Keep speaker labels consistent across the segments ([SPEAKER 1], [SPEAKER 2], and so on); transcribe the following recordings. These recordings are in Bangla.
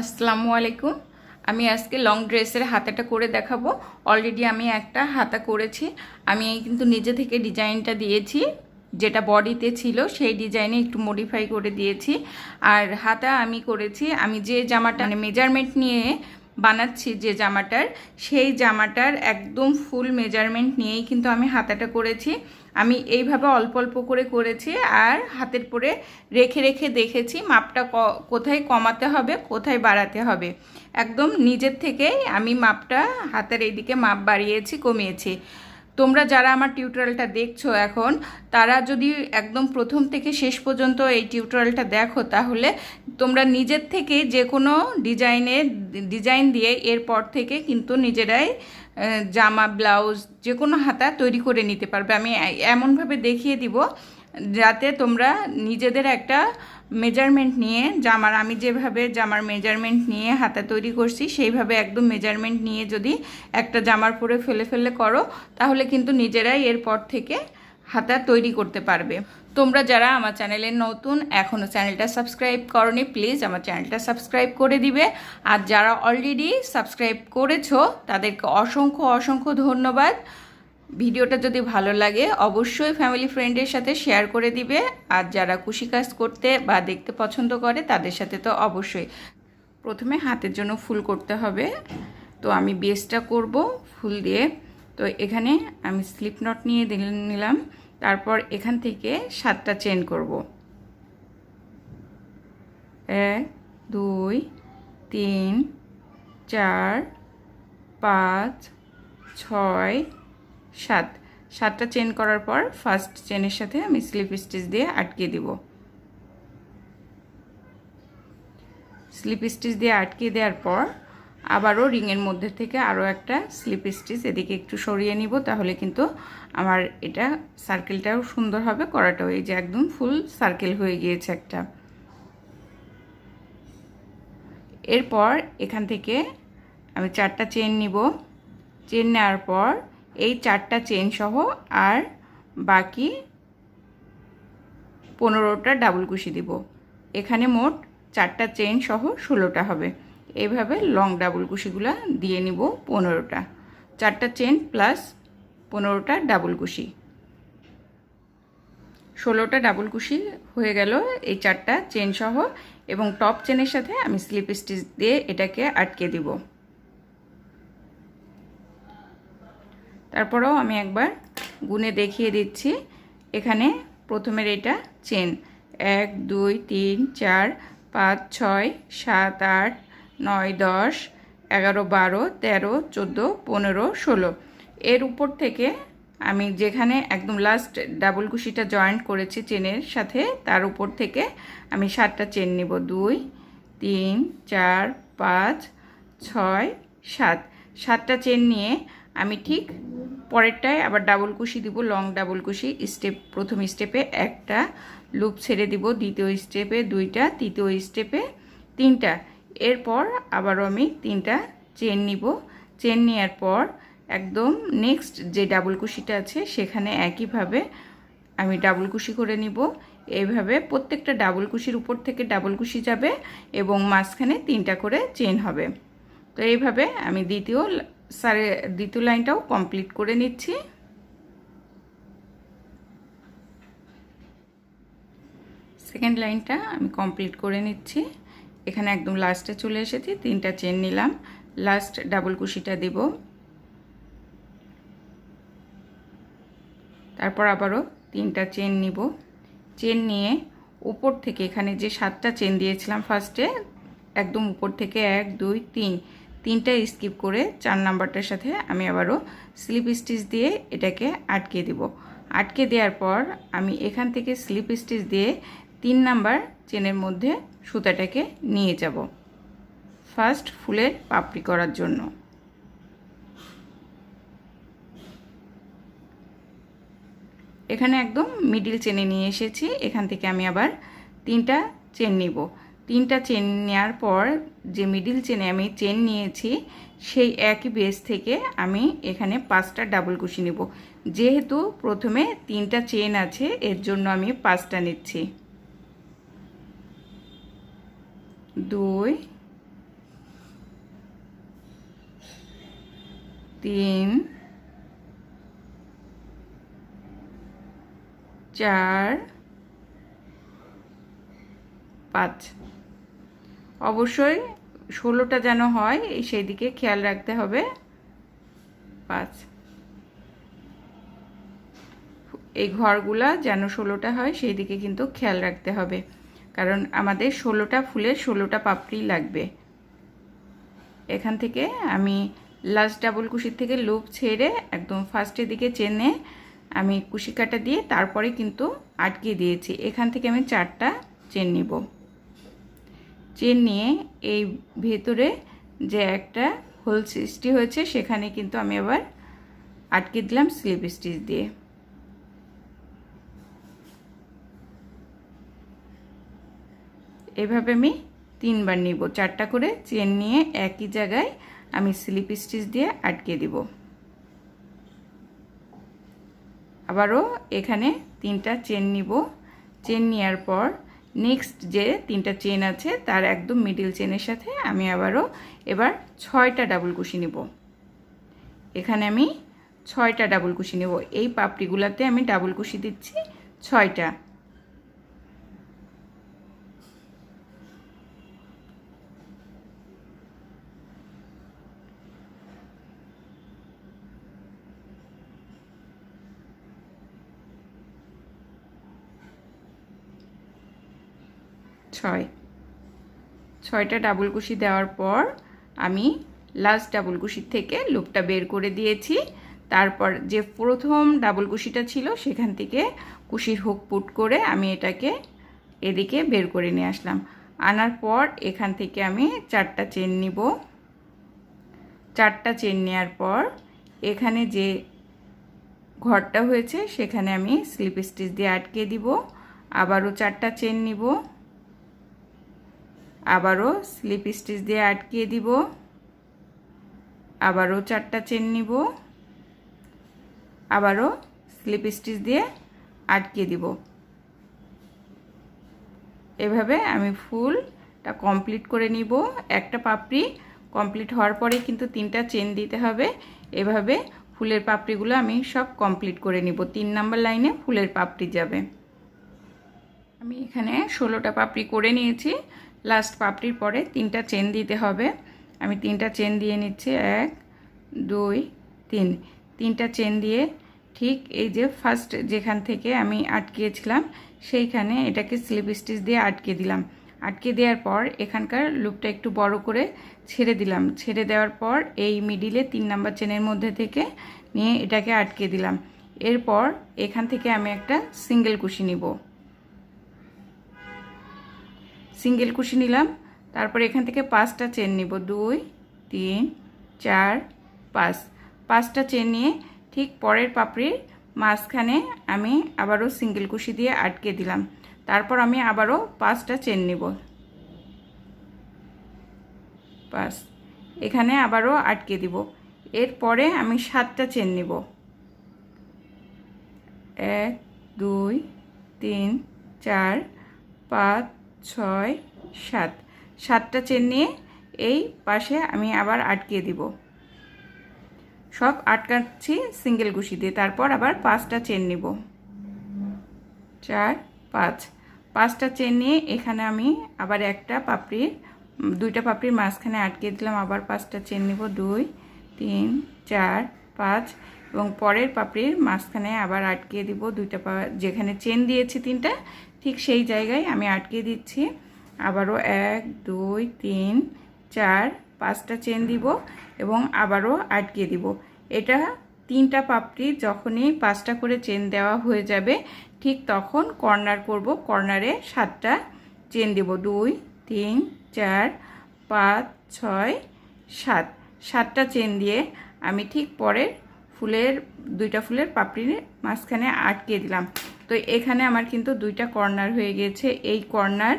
[SPEAKER 1] আসসালামু আলাইকুম। আমি আজকে লং ড্রেসের হাতাটা করে দেখাবো। অলরেডি আমি একটা হাতা করেছি। আমি কিন্তু নিজে থেকে ডিজাইনটা দিয়েছি, যেটা বডিতে ছিল সেই ডিজাইনে একটু মডিফাই করে দিয়েছি। আর হাতা আমি করেছি, আমি যে জামাটা মেজারমেন্ট নিয়ে বানাচ্ছি, যে জামাটার সেই জামাটার একদম ফুল মেজারমেন্ট নিয়েই কিন্তু আমি হাতাটা করেছি। আমি এইভাবে অল্প অল্প করে করেছি আর হাতের পরে রেখে রেখে দেখেছি মাপটা কোথায় কমাতে হবে, কোথায় বাড়াতে হবে। একদম নিজের থেকেই আমি মাপটা হাতের এইদিকে মাপ বাড়িয়েছি, কমিয়েছি। তোমরা যারা আমার টিউটোরিয়ালটা দেখছো এখন, তারা যদি একদম প্রথম থেকে শেষ পর্যন্ত এই টিউটোরিয়ালটা দেখো, তাহলে তোমরা নিজের থেকে যে কোনো ডিজাইন দিয়ে এরপর থেকে কিন্তু নিজেরাই জামা, ব্লাউজ, যে কোনো হাতা তৈরি করে নিতে পারবে। আমি এমনভাবে দেখিয়ে দিব যাতে তোমরা নিজেদের একটা মেজারমেন্ট নিয়ে আমি যেভাবে জামার মেজারমেন্ট নিয়ে হাতা তৈরি করছি, সেইভাবে একদম মেজারমেন্ট নিয়ে যদি একটা জামার পরে ফেলে ফেলে করো, তাহলে কিন্তু নিজেরাই এরপর থেকে হাতা তৈরি করতে পারবে। তোমরা যারা আমার চ্যানেলে নতুন, এখনও চ্যানেলটা সাবস্ক্রাইব করোনি, প্লিজ আমার চ্যানেলটা সাবস্ক্রাইব করে দিবে। আর যারা অলরেডি সাবস্ক্রাইব করেছো, তাদেরকে অসংখ্য অসংখ্য ধন্যবাদ। ভিডিওটা যদি ভালো লাগে অবশ্যই ফ্যামিলি ফ্রেন্ডের সাথে শেয়ার করে দিবে। আর যারা কুশি কাজ করতে বা দেখতে পছন্দ করে, তাদের সাথে তো অবশ্যই। প্রথমে হাতের জন্য ফুল করতে হবে, তো আমি বেসটা করব ফুল দিয়ে। তো এখানে আমি স্লিপ নট নিয়ে নিলাম। তারপর এখান থেকে 7টা চেন করব। 1 2 3 4 5 6 7টা চেন করার পর ফার্স্ট চেনের সাথে আমি স্লিপ স্টিচ দিয়ে আটকে দিব। স্লিপ স্টিচ দিয়ে আটকে দেওয়ার পর আবারও রিংয়ের মধ্যে থেকে আরও একটা স্লিপ স্টিচ এদিকে একটু সরিয়ে নিব, তাহলে কিন্তু আমার এটা সার্কেলটাও সুন্দর হবে, করাটাও এই যে একদম ফুল সার্কেল হয়ে গিয়েছে একটা। এরপর এখান থেকে আমি 4টা চেন নিব। চেন নেওয়ার পর এই 4টা চেন সহ আর বাকি 15টা ডাবল কুশি দিব। এখানে মোট 4টা চেন সহ 16টা হবে। এইভাবে লং ডাবল কুশিগুলো দিয়ে নিব 15টা। 4টা চেন প্লাস 15টা ডাবল কুশি, 16টা ডাবল কুশি হয়ে গেল এই 4টা চেন সহ। এবং টপ চেনের সাথে আমি স্লিপ স্টিচ দিয়ে এটাকে আটকে দিব। তারপরেও আমি একবার গুনে দেখিয়ে দিচ্ছি। এখানে প্রথমের এটা চেন 1 2 3 4 5 6 7 8 9 10 11 12 13 14 15 16। এর উপর থেকে আমি যেখানে একদম লাস্ট ডাবল কুশিটা জয়েন্ট করেছি চেনের সাথে, তার উপর থেকে আমি 7টা চেন নিব। 2 3 4 5 6 7। 7টা চেন নিয়ে আমি ঠিক পরেরটায় আবার ডাবল কুশি দিব, লং ডাবল কুশি। প্রথম স্টেপে একটা লুপ ছেড়ে দিব, দ্বিতীয় স্টেপে 2টা, তৃতীয় স্টেপে 3টা। এরপর আবারও আমি 3টা চেন নিব। চেন নেওয়ার পর একদম নেক্সট যে ডাবল কুশিটা আছে সেখানে একইভাবে আমি ডাবল কুশি করে নিব। এইভাবে প্রত্যেকটা ডাবল কুশির উপর থেকে ডাবল কুশি যাবে এবং মাঝখানে 3টা করে চেন হবে। তো এইভাবে আমি দ্বিতীয় লাইনটাও কমপ্লিট করে নিচ্ছি। সেকেন্ড লাইনটা আমি কমপ্লিট করে নিচ্ছি। এখানে একদম লাস্টে চলে এসেছি, 3টা চেন নিলাম, লাস্ট ডাবল কুশিটা দিব। তারপর আবারও 3টা চেন নিব। চেন নিয়ে উপর থেকে এখানে যে 7টা চেন দিয়েছিলাম ফার্স্টে, একদম উপর থেকে 1 2 3, 3টা স্কিপ করে 4 নাম্বারটার সাথে আমি আবারও স্লিপ স্টিচ দিয়ে এটাকে আটকে দিব। আটকে দেওয়ার পর আমি এখান থেকে স্লিপ স্টিচ দিয়ে 3 নাম্বার চেনের মধ্যে সুতাটাকে নিয়ে যাব ফার্স্ট ফুলের পাপড়ি করার জন্য। এখানে একদম মিডিল চেনে নিয়ে এসেছি। এখান থেকে আমি আবার 3টা চেন নিব। 3টা চেন নেওয়ার পর যে মিডিল চেনে আমি চেন নিয়েছি, সেই একই বেস থেকে আমি এখানে 5টা ডাবল কুশি নিব। যেহেতু প্রথমে 3টা চেন আছে, এর জন্য আমি 5টা নিচ্ছি। 2 3 4 5 অবশ্যই 16টা যেন হয় সেই দিকে খেয়াল রাখতে হবে। 5 এই ঘরগুলা যেন 16টা হয় সেই দিকে কিন্তু খেয়াল রাখতে হবে, কারণ আমাদের 16টা ফুলের 16টা পাপড়ি লাগবে। এখান থেকে আমি লাস্ট ডাবল কুশির থেকে লুপ ছেড়ে একদম ফার্স্টের দিকে চেনে আমি কুশি কাটা দিয়ে তারপরে কিন্তু আটকে দিয়েছি। এখান থেকে আমি 4টা চেন নিব। চেন নিয়ে এই ভেতরে যে একটা হোল সৃষ্টি হয়েছে সেখানে কিন্তু আমি আবার আটকে দিলাম স্লিপ স্টিচ দিয়ে। এভাবে আমি 3বার নিব। 4টা করে চেন নিয়ে একই জায়গায় আমি স্লিপ স্টিচ দিয়ে আটকে দিব। আবারও এখানে 3টা চেন নিব। চেন নেওয়ার পর নেক্সট যে 3টা চেন আছে তার একদম মিডল চেনের সাথে আমি আবারও এবার 6টা ডাবল কুশি নিব। এখানে আমি 6টা ডাবল কুশি নেব। এই পাপড়িগুলোতে আমি ডাবল কুশি দিচ্ছি 6টা। ছয়টা ডাবল কুশি দেওয়ার পর আমি লাস্ট ডাবল কুশির থেকে লুপটা বের করে দিয়েছি। তারপর যে প্রথম ডাবল কুশিটা ছিল সেখান থেকে কুশির হুক পুট করে আমি এটাকে এদিকে বের করে নিয়ে আসলাম। আনার পর এখান থেকে আমি 4টা চেন নিব। 4টা চেন নেওয়ার পর এখানে যে ঘরটা হয়েছে সেখানে আমি স্লিপ স্টিচ দিয়ে আটকে দিব। আবারও 4টা চেন নিব, আবারও স্লিপ স্টিচ দিয়ে আটকে দিব, আবারও 4টা চেন নিব, আবারও স্লিপ স্টিচ দিয়ে আটকে দিব। এভাবে আমি ফুলটা কমপ্লিট করে নিব। একটা পাপড়ি কমপ্লিট হওয়ার পরে কিন্তু 3টা চেন দিতে হবে। এভাবে ফুলের পাপড়িগুলো আমি সব কমপ্লিট করে নিব। 3 নাম্বার লাইনে ফুলের পাপড়ি যাবে। আমি এখানে 16টা পাপড়ি করে নিয়েছি। লাস্ট পাপড়ির পরে 3টা চেন দিতে হবে। আমি 3টা চেন দিয়ে নিচ্ছি। 1 2 3। 3টা চেন দিয়ে ঠিক এই যে ফার্স্ট যেখান থেকে আমি আটকিয়েছিলাম সেইখানে এটাকে স্লিপ স্টিচ দিয়ে আটকে দিলাম। আটকে দেওয়ার পর এখানকার লুপটা একটু বড় করে ছেড়ে দিলাম। ছেড়ে দেওয়ার পর এই মিডিলে 3 নাম্বার চেনের মধ্যে থেকে নিয়ে এটাকে আটকে দিলাম। এরপর এখান থেকে আমি একটা সিঙ্গেল কুশি নিব। সিঙ্গেল কুশি নিলাম। তারপর এখান থেকে 5টা চেন নিব। 2 3 4 5। 5টা চেন নিয়ে ঠিক পরের পাপড়ির মাঝখানে আমি আবারও সিঙ্গেল কুশি দিয়ে আটকে দিলাম। তারপর আমি আবারও 5টা চেন নিব। 5 এখানে আবারও আটকে দিব। এরপরে আমি 7টা চেন নিব। 1 2 3 4 5 6 7। 7টা চেন নিয়ে এই পাশে আমি আবার আটকে দিব। সব আটকাচ্ছি সিঙ্গেল কুশি দিয়ে। তারপর আবার 5টা চেন নিব। 4 5। 5টা চেন নিয়ে এখানে আমি আবার একটা পাপড়ির 2টা পাপড়ির মাঝখানে আটকে দিলাম। আবার 5টা চেন নিব। 2 3 4 5 এবং পরের পাপড়ির মাঝখানে আবার আটকে দিব। 2টা যেখানে চেন দিয়েছি 3টা ঠিক সেই জায়গায় আমি আটকে দিচ্ছি। আবারও 1 2 3 4 5টা চেন দিব এবং আবারও আটকে দিব। এটা 3টা পাপড়ি যখনই 5টা করে চেন দেওয়া হয়ে যাবে ঠিক তখন কর্নার করব। কর্নারে 7টা চেন দেব। 2 3 4 5 6 7। 7টা চেন দিয়ে আমি ঠিক পরের ফুলের 2টা ফুলের পাপড়ির মাঝখানে আটকে দিলাম। তো এখানে আমার কিন্তু 2টা কর্নার হয়ে গেছে। এই কর্নার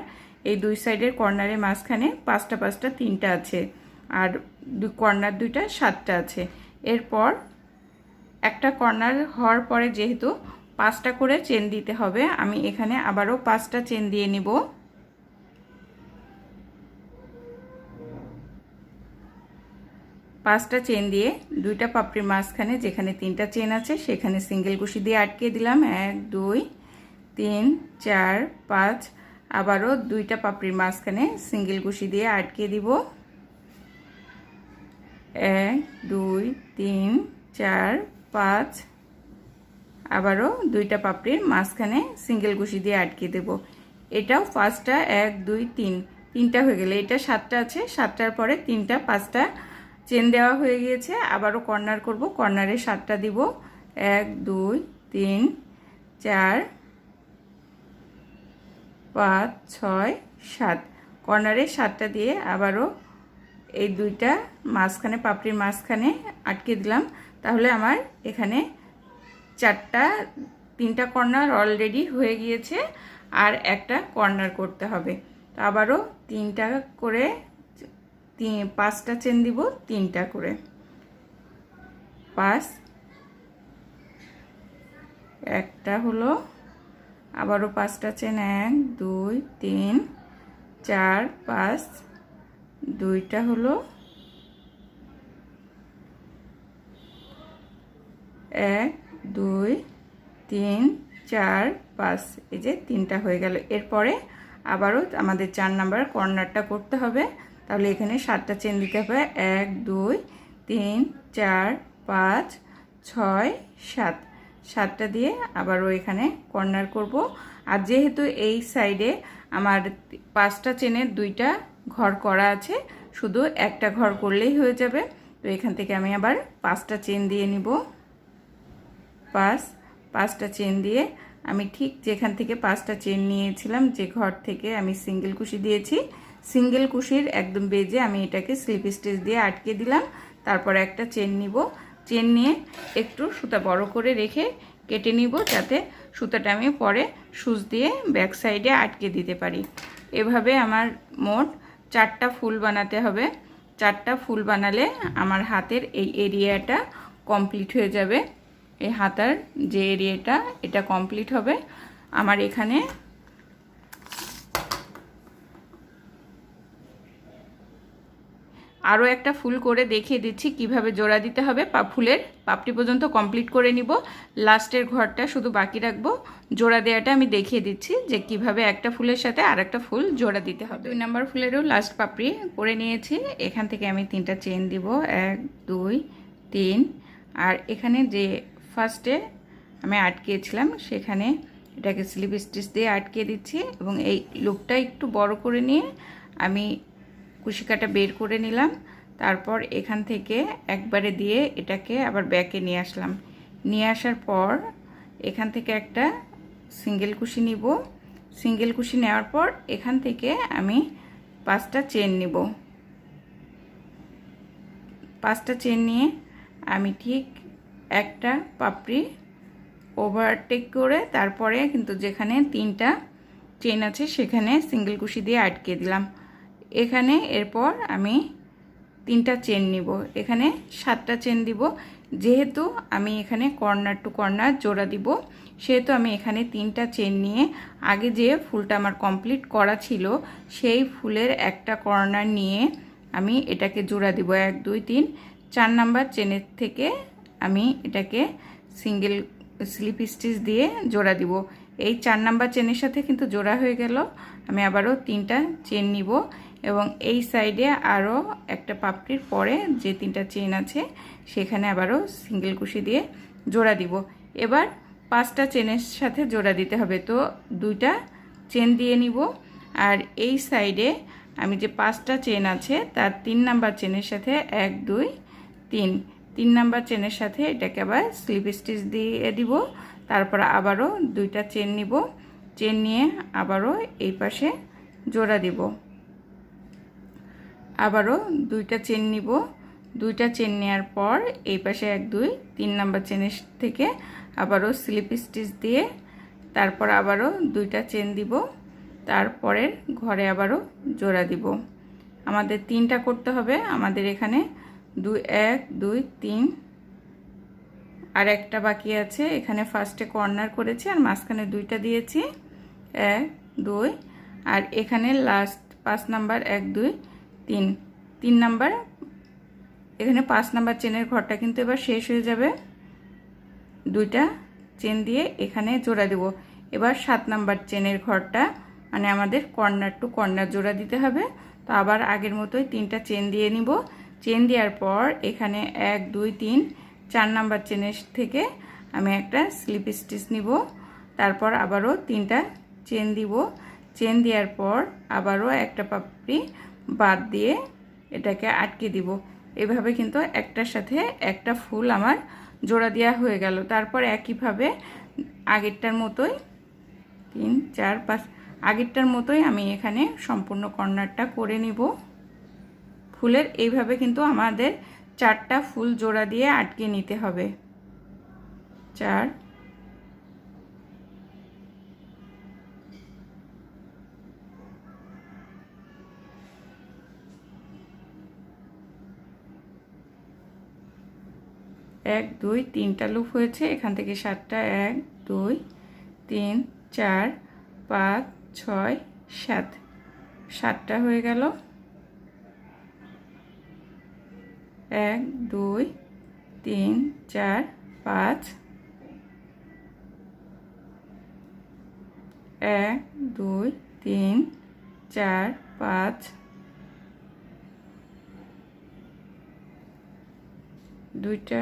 [SPEAKER 1] এই 2 সাইডের কর্নারের মাঝখানে 5টা 5টা 3টা আছে আর কর্নার 2টা 7টা আছে। এরপর একটা কর্নার হওয়ার পরে যেহেতু 5টা করে চেন দিতে হবে আমি এখানে আবারও 5টা চেন দিয়ে নিব। 5টা চেন দিয়ে 2টা পাপড়ির মাঝখানে যেখানে 3টা চেন আছে সেখানে সিঙ্গেল কুশি দিয়ে আটকে দিলাম। 1 2 3 4 5। আবারও 2টা পাপড়ির মাঝখানে সিঙ্গেল কুশি দিয়ে আটকে দিব। 1 2 3 4 5। আবারও 2টা পাপড়ির মাঝখানে সিঙ্গেল কুশি দিয়ে আটকে দেব। এটাও ফার্স্টটা 1 2 3, 3টা হয়ে গেলে এটা 7টা আছে, 7টার পরে 3টা 5টা চেন দেওয়া হয়ে গিয়েছে। আবারও কর্নার করব, কর্নারে 7টা দিব। 1 2 3 4 5 6 7। কর্নারে 7টা দিয়ে আবারও এই 2টা মাঝখানে পাপড়ির মাঝখানে আটকে দিলাম। তাহলে আমার এখানে 3টা কর্নার অলরেডি হয়ে গিয়েছে, আর একটা কর্নার করতে হবে। তো আবারও 3টা করে 5টা চেন দিব, 3টা করে 5, একটা হলো। আবারও 5টা চেন 1 2 3 4 5, 2টা হলো। 1 2 3 4 5, এই যে 3টা হয়ে গেল। এরপরে আবারও আমাদের 4 নাম্বার কর্নারটা করতে হবে। তাহলে এখানে 7টা চেন দিতে হবে। 1 2 3 4 5 6 7, 7টা দিয়ে আবারও এখানে কর্নার করব। আর যেহেতু এই সাইডে আমার 5টা চেনের 2টা ঘর করা আছে, শুধু একটা ঘর করলেই হয়ে যাবে। তো এখান থেকে আমি আবার 5টা চেন দিয়ে নিব। 5টা চেন দিয়ে আমি ঠিক যেখান থেকে 5টা চেন নিয়েছিলাম, যে ঘর থেকে আমি সিঙ্গেল কুশি দিয়েছি, সিঙ্গেল কুশির একদম বেজে আমি এটাকে স্লিপ স্টিচ দিয়ে আটকে দিলাম। তারপর একটা চেন নিব, চেন নিয়ে একটু সুতা বড় করে রেখে কেটে নিব, যাতে সুতাটা আমি পরে সুচ দিয়ে ব্যাক সাইডে আটকে দিতে পারি। এভাবে আমার মোট 4টা ফুল বানাতে হবে। 4টা ফুল বানালে আমার হাতের এই এরিয়াটা কমপ্লিট হয়ে যাবে। এই হাতার যে এরিয়াটা, এটা কমপ্লিট হবে আমার। এখানে আরও একটা ফুল করে দেখিয়ে দিচ্ছি কিভাবে জোড়া দিতে হবে। ফুলের পাপড়ি পর্যন্ত কমপ্লিট করে নিব, লাস্টের ঘরটা শুধু বাকি রাখবো। জোড়া দেওয়াটা আমি দেখিয়ে দিচ্ছি যে কিভাবে একটা ফুলের সাথে আর একটা ফুল জোড়া দিতে হবে। 2 নাম্বার ফুলেরও লাস্ট পাপড়ি করে নিয়েছি। এখান থেকে আমি 3টা চেন দিব, 1 2 3। আর এখানে যে ফার্স্টে আমি আটকেছিলাম সেখানে এটাকে স্লিপ স্টিচ দিয়ে আটকে দিচ্ছি, এবং এই লুপটা একটু বড় করে নিয়ে আমি কুশিকাটা বের করে নিলাম। তারপর এখান থেকে একবারে দিয়ে এটাকে আবার ব্যাকে নিয়ে আসলাম। নিয়ে আসার পর এখান থেকে একটা সিঙ্গেল কুশি নিব। সিঙ্গেল কুশি নেওয়ার পর এখান থেকে আমি 5টা চেন নিব। 5টা চেন নিয়ে আমি ঠিক একটা পাপড়ি ওভারটেক করে তারপরে কিন্তু যেখানে 3টা চেন আছে সেখানে সিঙ্গেল কুশি দিয়ে আটকে দিলাম। এখানে এরপর আমি 3টা চেন নিব, এখানে 7টা চেন দিব। যেহেতু আমি এখানে কর্নার টু কর্নার জোড়া দিব, সেহেতু আমি এখানে 3টা চেন নিয়ে আগে যে ফুলটা আমার কমপ্লিট করা ছিল সেই ফুলের একটা কর্নার নিয়ে আমি এটাকে জোড়া দিব। 1 2 3 4 নাম্বার চেনের থেকে আমি এটাকে সিঙ্গেল স্লিপ স্টিচ দিয়ে জোড়া দিব। এই 4 নাম্বার চেনের সাথে কিন্তু জোড়া হয়ে গেল। আমি আবারও 3টা চেন নিব, এবং এই সাইডে আরও একটা পাপড়ির পরে যে 3টা চেন আছে সেখানে আবারও সিঙ্গেল কুশি দিয়ে জোড়া দিব। এবার 5টা চেনের সাথে জোড়া দিতে হবে, তো 2টা চেন দিয়ে নিব। আর এই সাইডে আমি যে 5টা চেন আছে তার 3 নাম্বার চেনের সাথে 1 2 3 নাম্বার চেনের সাথে এটাকে আবার স্লিপ স্টিচ দিয়ে দিব। তারপর আবারও 2টা চেন নিব, চেন নিয়ে আবারও এই পাশে জোড়া দিব। আবারও 2টা চেন নিব, 2টা চেন নেওয়ার পর এই পাশে 1 2 3 নাম্বার চেনের থেকে আবারও স্লিপ স্টিচ দিয়ে তারপর আবারও 2টা চেন দিব। তারপরের ঘরে আবারও জোড়া দিব। আমাদের 3টা করতে হবে। আমাদের এখানে 1 2 3 আর একটা বাকি আছে। এখানে ফার্স্টে কর্নার করেছি আর মাঝখানে 2টা দিয়েছি, 1 2। আর এখানে লাস্ট 5 নাম্বার 1 2 3 নাম্বার এখানে 5 নাম্বার চেনের ঘরটা কিন্তু এবার শেষ হয়ে যাবে। দুইটা চেন দিয়ে এখানে জোড়া দেব। এবার 7 নাম্বার চেনের ঘরটা মানে আমাদের কর্নার টু কর্নার জোড়া দিতে হবে। তো আবার আগের মতোই 3টা চেন দিয়ে নিব। চেন দেওয়ার পর এখানে 1 2 3 4 নাম্বার চেনের থেকে আমি একটা স্লিপ স্টিচ নিব। তারপর আবারও 3টা চেন দিব। চেন দেওয়ার পর আবারও একটা পাপড়ি বাদ দিয়ে এটাকে আটকে দিব। এভাবে কিন্তু একটার সাথে একটা ফুল আমার জোড়া দেওয়া হয়ে গেল। তারপর একইভাবে আগেরটার মতোই 3 4 5 আগেরটার মতোই আমি এখানে সম্পূর্ণ কর্নারটা করে নিব। ফুলের এইভাবে কিন্তু আমাদের 4টা ফুল জোড়া দিয়ে আটকে নিতে হবে। 4 1 2 3টা লুপ হয়েছে, এখান থেকে 7টা 1 2 3 4 5 6 7 7টা হয়ে গেল। 1 2 3 4 5 1 2 3 4 5 দুইটা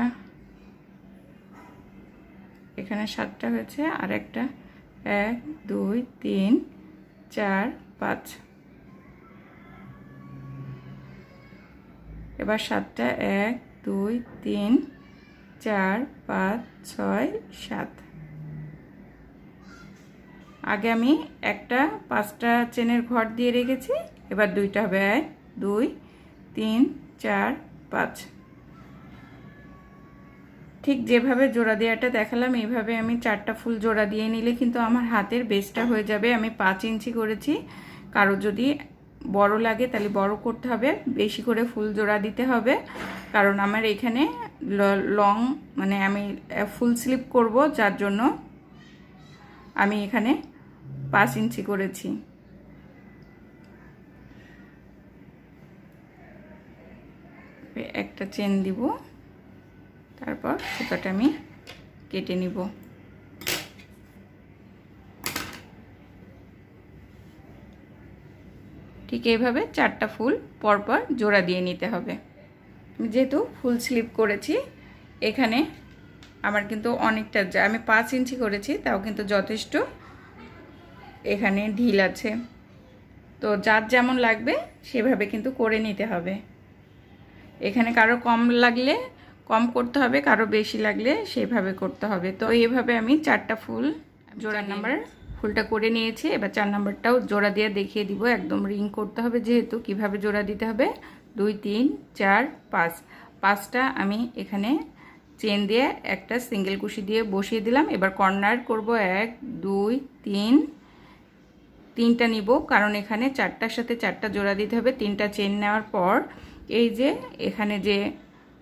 [SPEAKER 1] এখানে 7টা হয়েছে আর একটা 1 2 3 4 5 এবার 7টা 1 2 3 4 5 6 7 আগে আমি একটা 5টা চেনের ঘর দিয়ে রেখেছি, এবার দুইটা হবে 1 2 3 4 5। ঠিক যেভাবে জোড়া দেওয়াটা দেখালাম এইভাবে আমি 4টা ফুল জোড়া দিয়ে নিলে কিন্তু আমার হাতের বেসটা হয়ে যাবে। আমি 5 ইঞ্চি করেছি, কারো যদি বড় লাগে তাহলে বড় করতে হবে, বেশি করে ফুল জোড়া দিতে হবে, কারণ আমার এখানে লং মানে আমি ফুল স্লিপ করব, যার জন্য আমি এখানে 5 ইঞ্চি করেছি। একটা চেন দিব, তারপর সুতাটা আমি কেটে নিব। ঠিক এইভাবে 4টা ফুল পরপর জোড়া দিয়ে নিতে হবে। যেহেতু ফুল স্লিপ করেছি এখানে আমার কিন্তু অনেকটা, আমি 5 ইঞ্চি করেছি তাও কিন্তু যথেষ্ট এখানে ঢিল আছে। তো যার যেমন লাগবে সেভাবে কিন্তু করে নিতে হবে। এখানে কারো কম লাগলে কম করতে হবে, কারো বেশি লাগলে সেভাবে করতে হবে। তো এইভাবে আমি 4টা ফুল জোড়া নাম্বার ফুলটা করে নিয়েছি। এবার 4 নাম্বারটাও জোড়া দিয়ে দেখিয়ে দিব, একদম রিং করতে হবে যেহেতু। কিভাবে জোড়া দিতে হবে 2 3 4 5 5টা আমি এখানে চেন দিয়ে একটা সিঙ্গেল কুশি দিয়ে বসিয়ে দিলাম। এবার কর্নার করব 1 2 3 3টা নিব, কারণ এখানে 4টার সাথে 4টা জোড়া দিতে হবে। 3টা চেন নেওয়ার পর এই যে এখানে যে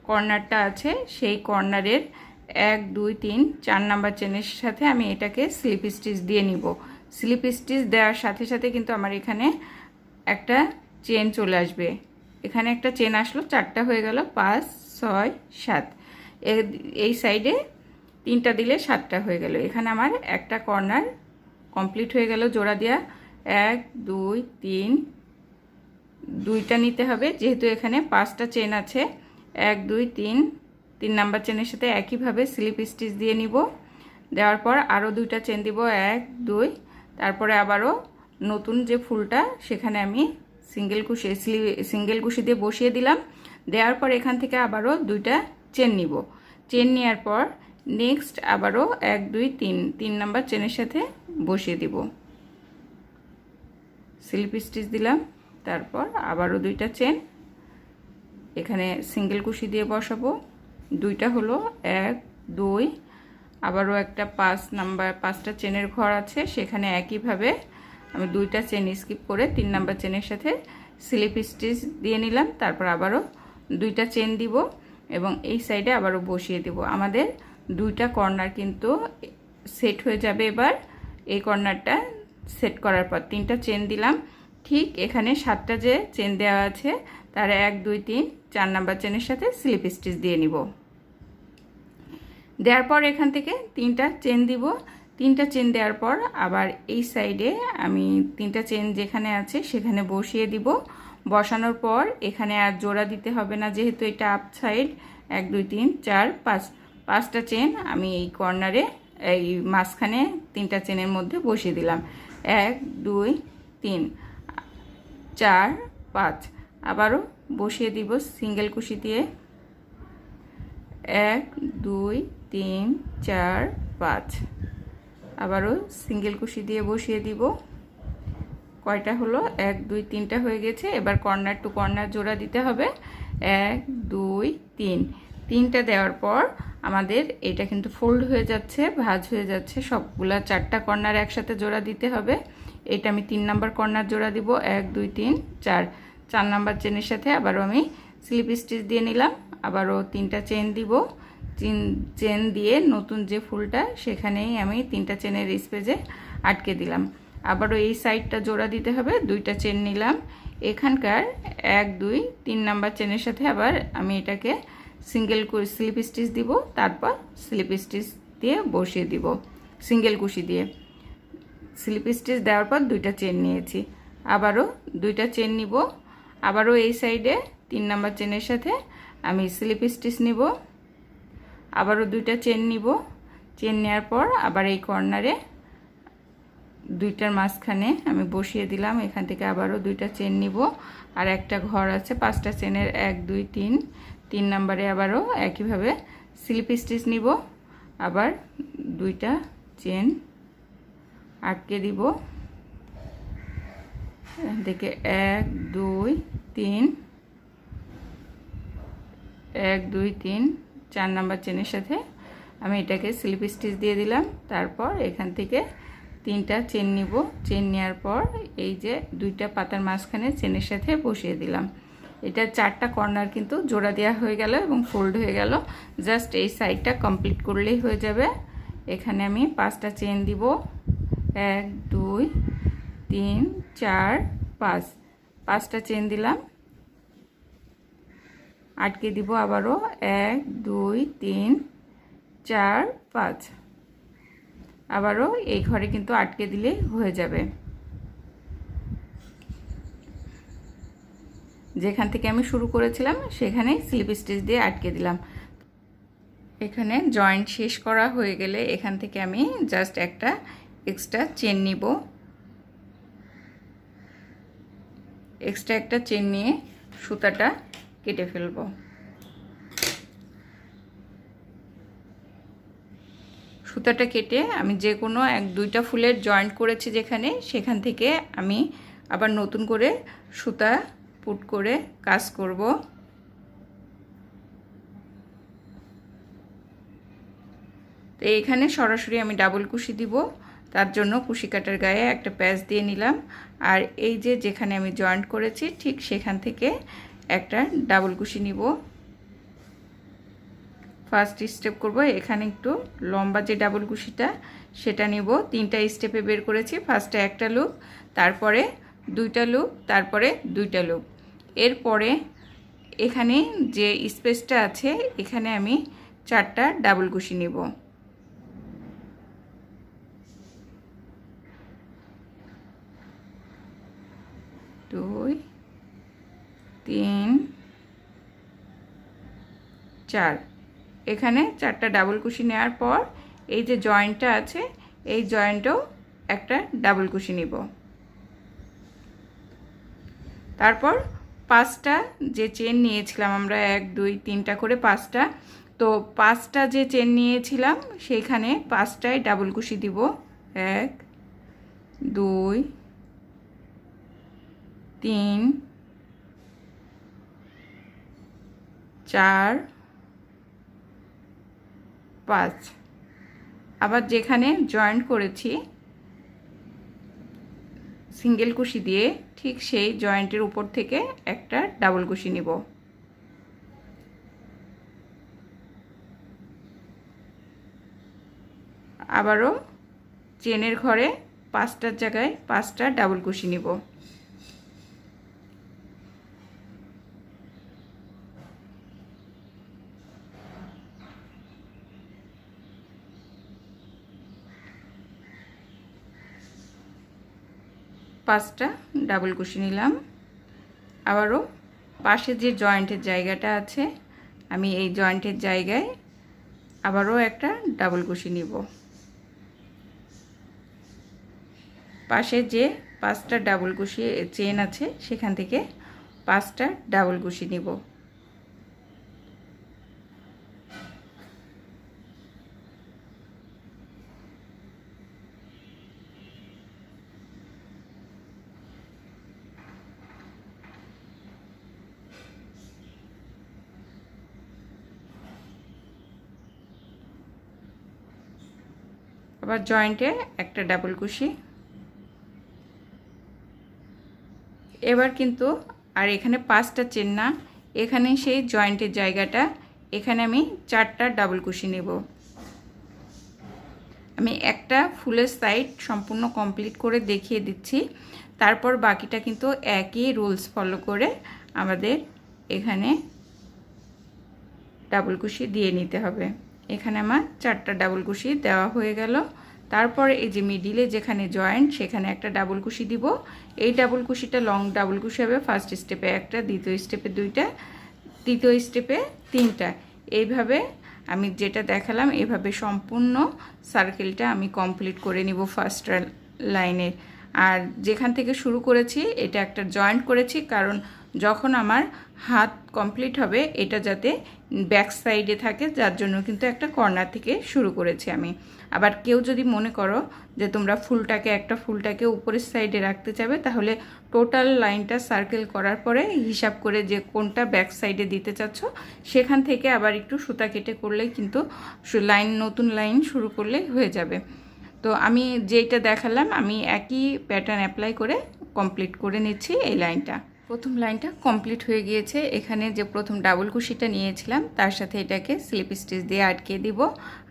[SPEAKER 1] কর্নারটা আছে সেই কর্নারের 1 2 3 4 নাম্বার চেনের সাথে আমি এটাকে স্লিপ স্টিচ দিয়ে নিব। স্লিপ স্টিচ দেওয়ার সাথে সাথে কিন্তু আমার এখানে একটা চেন চলে আসবে। এখানে একটা চেন আসলো, 4টা হয়ে গেল, 5 6 7। এই সাইডে 3টা দিলে 7টা হয়ে গেল। এখানে আমার একটা কর্নার কমপ্লিট হয়ে গেল জোড়া দেওয়া। 1 2 3 2টা নিতে হবে, যেহেতু এখানে 5টা চেন আছে। 1 2 3 3 নাম্বার চেনের সাথে একইভাবে স্লিপ স্টিচ দিয়ে নিব। দেওয়ার পর আরও 2টা চেন দিব, 1 2, তারপরে আবারও নতুন যে ফুলটা সেখানে আমি সিঙ্গেল কুশি দিয়ে বসিয়ে দিলাম। দেওয়ার পর এখান থেকে আবারও 2টা চেন নিব। চেন নেওয়ার পর নেক্সট আবারও 1 2 3 নাম্বার চেনের সাথে বসিয়ে দিব, স্লিপ স্টিচ দিলাম। তারপর আবারও 2টা চেন এখানে সিঙ্গেল কুশি দিয়ে বসাবো। 2টা হলো 1 2, আবারও একটা 5টা চেনের ঘর আছে, সেখানে একইভাবে আমি 2টা চেন স্কিপ করে 3 নাম্বার চেনের সাথে স্লিপ স্টিচ দিয়ে নিলাম। তারপর আবারও 2টা চেন দিব এবং এই সাইডে আবারও বসিয়ে দেব। আমাদের 2টা কর্নার কিন্তু সেট হয়ে যাবে। এবার এই কর্নারটা সেট করার পর 3টা চেন দিলাম। ঠিক এখানে 7টা যে চেন দেওয়া আছে তার 1 2 3 4 নাম্বার চেনের সাথে স্লিপ স্টিচ দিয়ে নিব। দেওয়ার পর এখান থেকে 3টা চেন দিব। 3টা চেন দেওয়ার পর আবার এই সাইডে আমি 3টা চেন যেখানে আছে সেখানে বসিয়ে দিব। বসানোর পর এখানে আর জোড়া দিতে হবে না, যেহেতু এটা আপ সাইড। 1 2 3 4 5 5টা চেন আমি এই কর্নারে এই মাঝখানে 3টা চেনের মধ্যে বসিয়ে দিলাম। 1 2 3 4 5 আবারও বসিয়ে দিব সিঙ্গেল কুশি দিয়ে। 1 2 3 4 5 আবারও সিঙ্গেল কুশি দিয়ে বসিয়ে দিব। কয়টা হলো? 1 2 3টা হয়ে গেছে। এবার কর্নার টু কর্নার জোড়া দিতে হবে। 1 2 3 3টা দেওয়ার পর আমাদের এটা কিন্তু ফোল্ড হয়ে যাচ্ছে, ভাঁজ হয়ে যাচ্ছে। সবগুলা 4টা কর্নার একসাথে জোড়া দিতে হবে। এটা আমি 3 নাম্বার কর্নার জোড়া দিব। 1 2 3 4 4 নাম্বার চেনের সাথে আবারও আমি স্লিপ স্টিচ দিয়ে নিলাম। আবারও 3টা চেন দিব। চেন দিয়ে নতুন যে ফুলটা সেখানেই আমি 3টা চেনের স্পেসে আটকে দিলাম। আবারও এই সাইডটা জোড়া দিতে হবে। 2টা চেন নিলাম। এখানকার 1 2 3 নাম্বার চেনের সাথে আবার আমি এটাকে সিঙ্গেল স্লিপ স্টিচ দিব। তারপর স্লিপ স্টিচ দিয়ে বসিয়ে দিব সিঙ্গেল কুশি দিয়ে। স্লিপ স্টিচ দেওয়ার পর 2টা চেন নিয়েছি। আবারও 2টা চেন নিব। আবারও এই সাইডে 3 নাম্বার চেনের সাথে আমি স্লিপ স্টিচ নিব। আবারও 2টা চেন নিব। চেন নেওয়ার পর আবার এই কর্নারে 2টার মাঝখানে আমি বসিয়ে দিলাম। এখান থেকে আবারও 2টা চেন নিব। আর একটা ঘর আছে 5টা চেনের 1 2 3 3 নাম্বারে আবারও একইভাবে স্লিপ স্টিচ নিব। আবার 2টা চেন আটকে দিব। এখান থেকে 1 2 3 1 2 3 4 নাম্বার চেনের সাথে আমি এটাকে স্লিপ স্টিচ দিয়ে দিলাম। তারপর এখান থেকে 3টা চেন নিব। চেন নেওয়ার পর এই যে 2টা পাতার মাঝখানে চেনের সাথে বসিয়ে দিলাম। এটা 4টা কর্নার কিন্তু জোড়া দেওয়া হয়ে গেল এবং ফোল্ড হয়ে গেল। জাস্ট এই সাইডটা কমপ্লিট করলেই হয়ে যাবে। এখানে আমি 5টা চেন দিব। 1 2 3 4 5 5টা চেন দিলাম। আটকে দিব আবারও 1 2 3 4 5 আবারও এই ঘরে কিন্তু আটকে দিলে হয়ে যাবে। যেখান থেকে আমি শুরু করেছিলাম সেখানে স্লিপ স্টিচ দিয়ে আটকে দিলাম। এখানে জয়েন্ট শেষ করা হয়ে গেলে এখান থেকে আমি জাস্ট একটা এক্সট্রা চেন নিব। এক্সট্রা একটা চেন নিয়ে সুতাটা কেটে ফেলব। সুতাটা কেটে আমি যে কোনো 1 2টা ফুলের জয়েন্ট করেছি যেখানে, সেখান থেকে আমি আবার নতুন করে সুতা পুট করে কাজ করব। তো এখানে সরাসরি আমি ডাবল কুশি দিব। তার জন্য কুশি কাটার গায়ে একটা প্যাচ দিয়ে নিলাম। আর এই যে যেখানে আমি জয়েন্ট করেছি ঠিক সেখান থেকে একটা ডাবল কুশি নিব। ফার্স্ট স্টেপ করব, এখানে একটু লম্বা যে ডাবল কুশিটা সেটা নিব। 3টা স্টেপে বের করেছি। ফার্স্টে একটা লুপ, তারপরে 2টা লুপ, তারপরে 2টা লুপ। এরপরে এখানে যে স্পেসটা আছে এখানে আমি 4টা ডাবল কুশি নিব। দুই 3 4 এখানে 4টা ডাবল কুশি নেওয়ার পর এই যে জয়েন্টটা আছে এই জয়েন্টও একটা ডাবল কুশি নিব। তারপর 5টা যে চেন নিয়েছিলাম আমরা 1 2 3টা করে 5টা, তো 5টা যে চেন নিয়েছিলাম সেইখানে 5টায় ডাবল কুশি দিব। 1 2 3 4 5 আবার যেখানে জয়েন্ট করেছি সিঙ্গেল কুশি দিয়ে ঠিক সেই জয়েন্টের উপর থেকে একটা ডাবল কুশি নিব। আবারও চেনের ঘরে 5টার জায়গায় 5টা ডাবল কুশি নিব। 5টা ডাবল কুশি নিলাম। আবারও পাশে যে জয়েন্টের জায়গাটা আছে আমি এই জয়েন্টের জায়গায় আবারও একটা ডাবল কুশি নিব। পাশে যে 5টা ডাবল কুশি চেন আছে সেখান থেকে 5টা ডাবল কুশি নিব। আবার জয়েন্টে একটা ডাবল কুশি। এবার কিন্তু আর এখানে 5টা চেন না, এখানে সেই জয়েন্টের জায়গাটা, এখানে আমি 4টা ডাবল কুশি নেব। আমি একটা ফুলের সাইড সম্পূর্ণ কমপ্লিট করে দেখিয়ে দিচ্ছি, তারপর বাকিটা কিন্তু একই রুলস ফলো করে আমাদের এখানে ডাবল কুশি দিয়ে নিতে হবে। এখানে আমার 4টা ডাবল কুশি দেওয়া হয়ে গেল। তারপর এই যে মিডিলে যেখানে জয়েন্ট সেখানে একটা ডাবল কুশি দিব। এই ডাবল কুশিটা লং ডাবল কুশি হবে। ফার্স্ট স্টেপে একটা, দ্বিতীয় স্টেপে 2টা, তৃতীয় স্টেপে 3টা। এইভাবে আমি যেটা দেখালাম এভাবে সম্পূর্ণ সার্কেলটা আমি কমপ্লিট করে নিব ফার্স্ট লাইনের। আর যেখান থেকে শুরু করেছি এটা একটা জয়েন্ট করেছি, কারণ যখন আমার হাত কমপ্লিট হবে এটা যাতে ব্যাক সাইডে থাকে, যার জন্য কিন্তু একটা কর্নার থেকে শুরু করেছি আমি। আবার কেউ যদি মনে করো যে তোমরা একটা ফুলটাকে উপরের সাইডে রাখতে চাবে, তাহলে টোটাল লাইনটা সার্কেল করার পরে হিসাব করে যে কোনটা ব্যাক সাইডে দিতে চাচ্ছ সেখান থেকে আবার একটু সুতা কেটে করলেই কিন্তু নতুন লাইন শুরু করলেই হয়ে যাবে। তো আমি যেটা দেখালাম আমি একই প্যাটার্ন অ্যাপ্লাই করে কমপ্লিট করে নিচ্ছি এই লাইনটা। প্রথম লাইনটা কমপ্লিট হয়ে গিয়েছে। এখানে যে প্রথম ডাবল কুশিটা নিয়েছিলাম তার সাথে এটাকে স্লিপ স্টিচ দিয়ে আটকে দিব।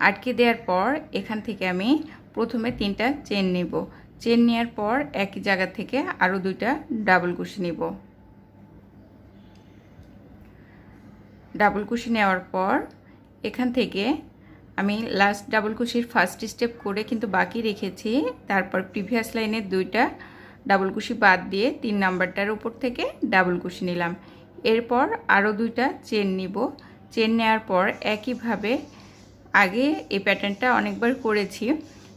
[SPEAKER 1] আটকে দেওয়ার পর এখান থেকে আমি প্রথমে 3টা চেন নেব। চেন নেওয়ার পর একই জায়গা থেকে আরও 2টা ডাবল কুশি নেব। ডাবল কুশি নেওয়ার পর এখান থেকে আমি লাস্ট ডাবল কুশির ফার্স্ট স্টেপ করে কিন্তু বাকি রেখেছি। তারপর প্রিভিয়াস লাইনের 2টা ডাবল কুশি বাদ দিয়ে 3 নাম্বারটার উপর থেকে ডাবল কুশি নিলাম। এরপর আরও 2টা চেন নিব। চেন নেওয়ার পর একইভাবে আগে এই প্যাটার্নটা অনেকবার করেছি,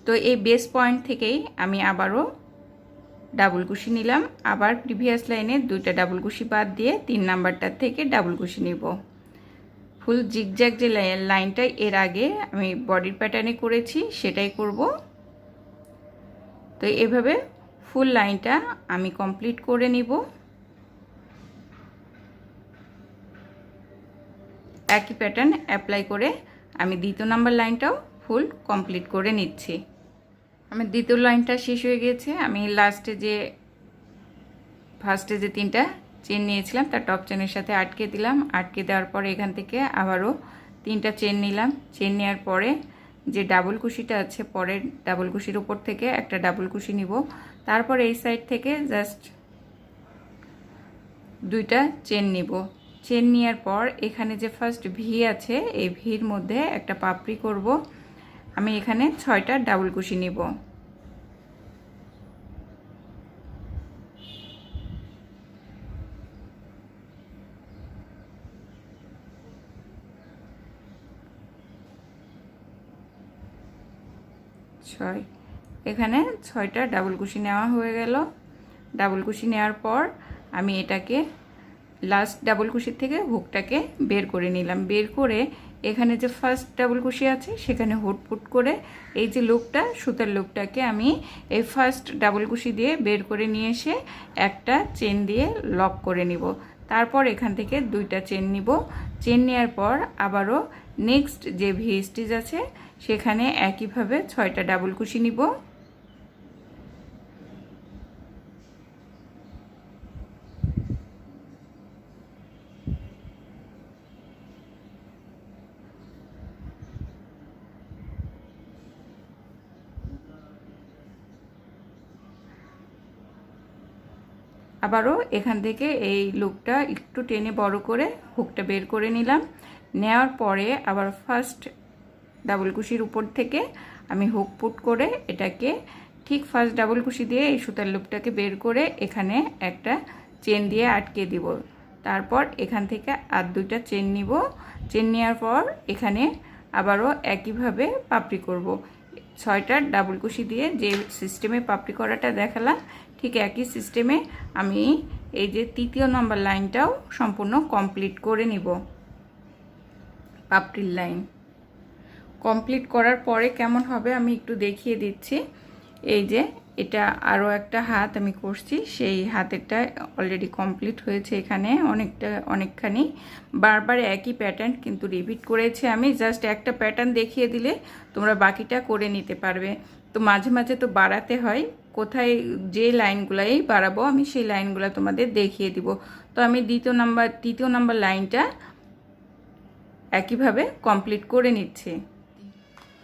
[SPEAKER 1] তো এই বেস পয়েন্ট থেকেই আমি আবারও ডাবল কুশি নিলাম। আবার প্রিভিয়াস লাইনে 2টা ডাবল কুশি বাদ দিয়ে 3 নাম্বারটার থেকে ডাবল কুশি নিব। ফুল জিগজ্যাগ যে লাইনটা এর আগে আমি বডির প্যাটার্নে করেছি সেটাই করব। তো এভাবে ফুল লাইনটা আমি কমপ্লিট করে নিব। একই প্যাটার্ন অ্যাপ্লাই করে আমি দ্বিতীয় নাম্বার লাইনটাও ফুল কমপ্লিট করে নিচ্ছি। আমার দ্বিতীয় লাইনটা শেষ হয়ে গেছে। আমি ফার্স্টে যে 3টা চেন নিয়েছিলাম তার টপ চেনের সাথে আটকে দিলাম। আটকে দেওয়ার পরে এখান থেকে আবারও 3টা চেন নিলাম। চেন নেওয়ার পরে যে ডাবল কুশিটা আছে পরের ডাবল কুশির উপর থেকে একটা ডাবল কুশি নিব। তারপর এই সাইড থেকে জাস্ট 2টা চেন নিব। চেন নেওয়ার পর এখানে যে ফার্স্ট ভি আছে এই ভির মধ্যে একটা পাপড়ি করব। আমি এখানে 6টা ডাবল কুশি নিব। এখানে 6টা ডাবল কুশি নেওয়া হয়ে গেল। ডাবল কুশি নেওয়ার পর আমি এটাকে লাস্ট ডাবল কুশির থেকে হুকটাকে বের করে নিলাম। বের করে এখানে যে ফার্স্ট ডাবল কুশি আছে সেখানে হুটপুট করে এই যে লুপটা সুতার লুপটাকে আমি এই ফার্স্ট ডাবল কুশি দিয়ে বের করে নিয়ে এসে একটা চেন দিয়ে লক করে নিব। তারপর এখান থেকে 2টা চেন নিব। চেন নেওয়ার পর আবারও নেক্সট যে ভি স্টিচ আছে সেখানে একইভাবে 6টা ডাবল কুশি নিব। আবারও এখান থেকে এই লুপটা একটু টেনে বড় করে হুকটা বের করে নিলাম। নেওয়ার পরে আবার ফার্স্ট ডাবল কুশির উপর থেকে আমি হুক পুট করে এটাকে ঠিক ফার্স্ট ডাবল কুশি দিয়ে এই সুতার লুপটাকে বের করে এখানে একটা চেন দিয়ে আটকে দিব। তারপর এখান থেকে আর দুইটা চেন নিব। চেন নেওয়ার পর এখানে আবারও একইভাবে পাপড়ি করব। 6টা ডাবল কুশি দিয়ে যে সিস্টেমে পাপড়ি করাটা দেখালাম ঠিক একই সিস্টেমে আমি এই যে 3য় নম্বর লাইনটাও সম্পূর্ণ কমপ্লিট করে নিব। পাপড়ির লাইন কমপ্লিট করার পরে কেমন হবে আমি একটু দেখিয়ে দিচ্ছি। এই যে এটা আরও একটা হাত আমি করছি, সেই হাতেরটা অলরেডি কমপ্লিট হয়েছে। এখানে অনেকখানি বারবার একই প্যাটার্ন কিন্তু রিপিট করেছে আমি। জাস্ট একটা প্যাটার্ন দেখিয়ে দিলে তোমরা বাকিটা করে নিতে পারবে। তো মাঝে মাঝে তো বাড়াতে হয়, কোথায় যে লাইনগুলাই বাড়াবো আমি সেই লাইনগুলো তোমাদের দেখিয়ে দিব। তো আমি তৃতীয় নাম্বার লাইনটা একইভাবে কমপ্লিট করে নিচ্ছি।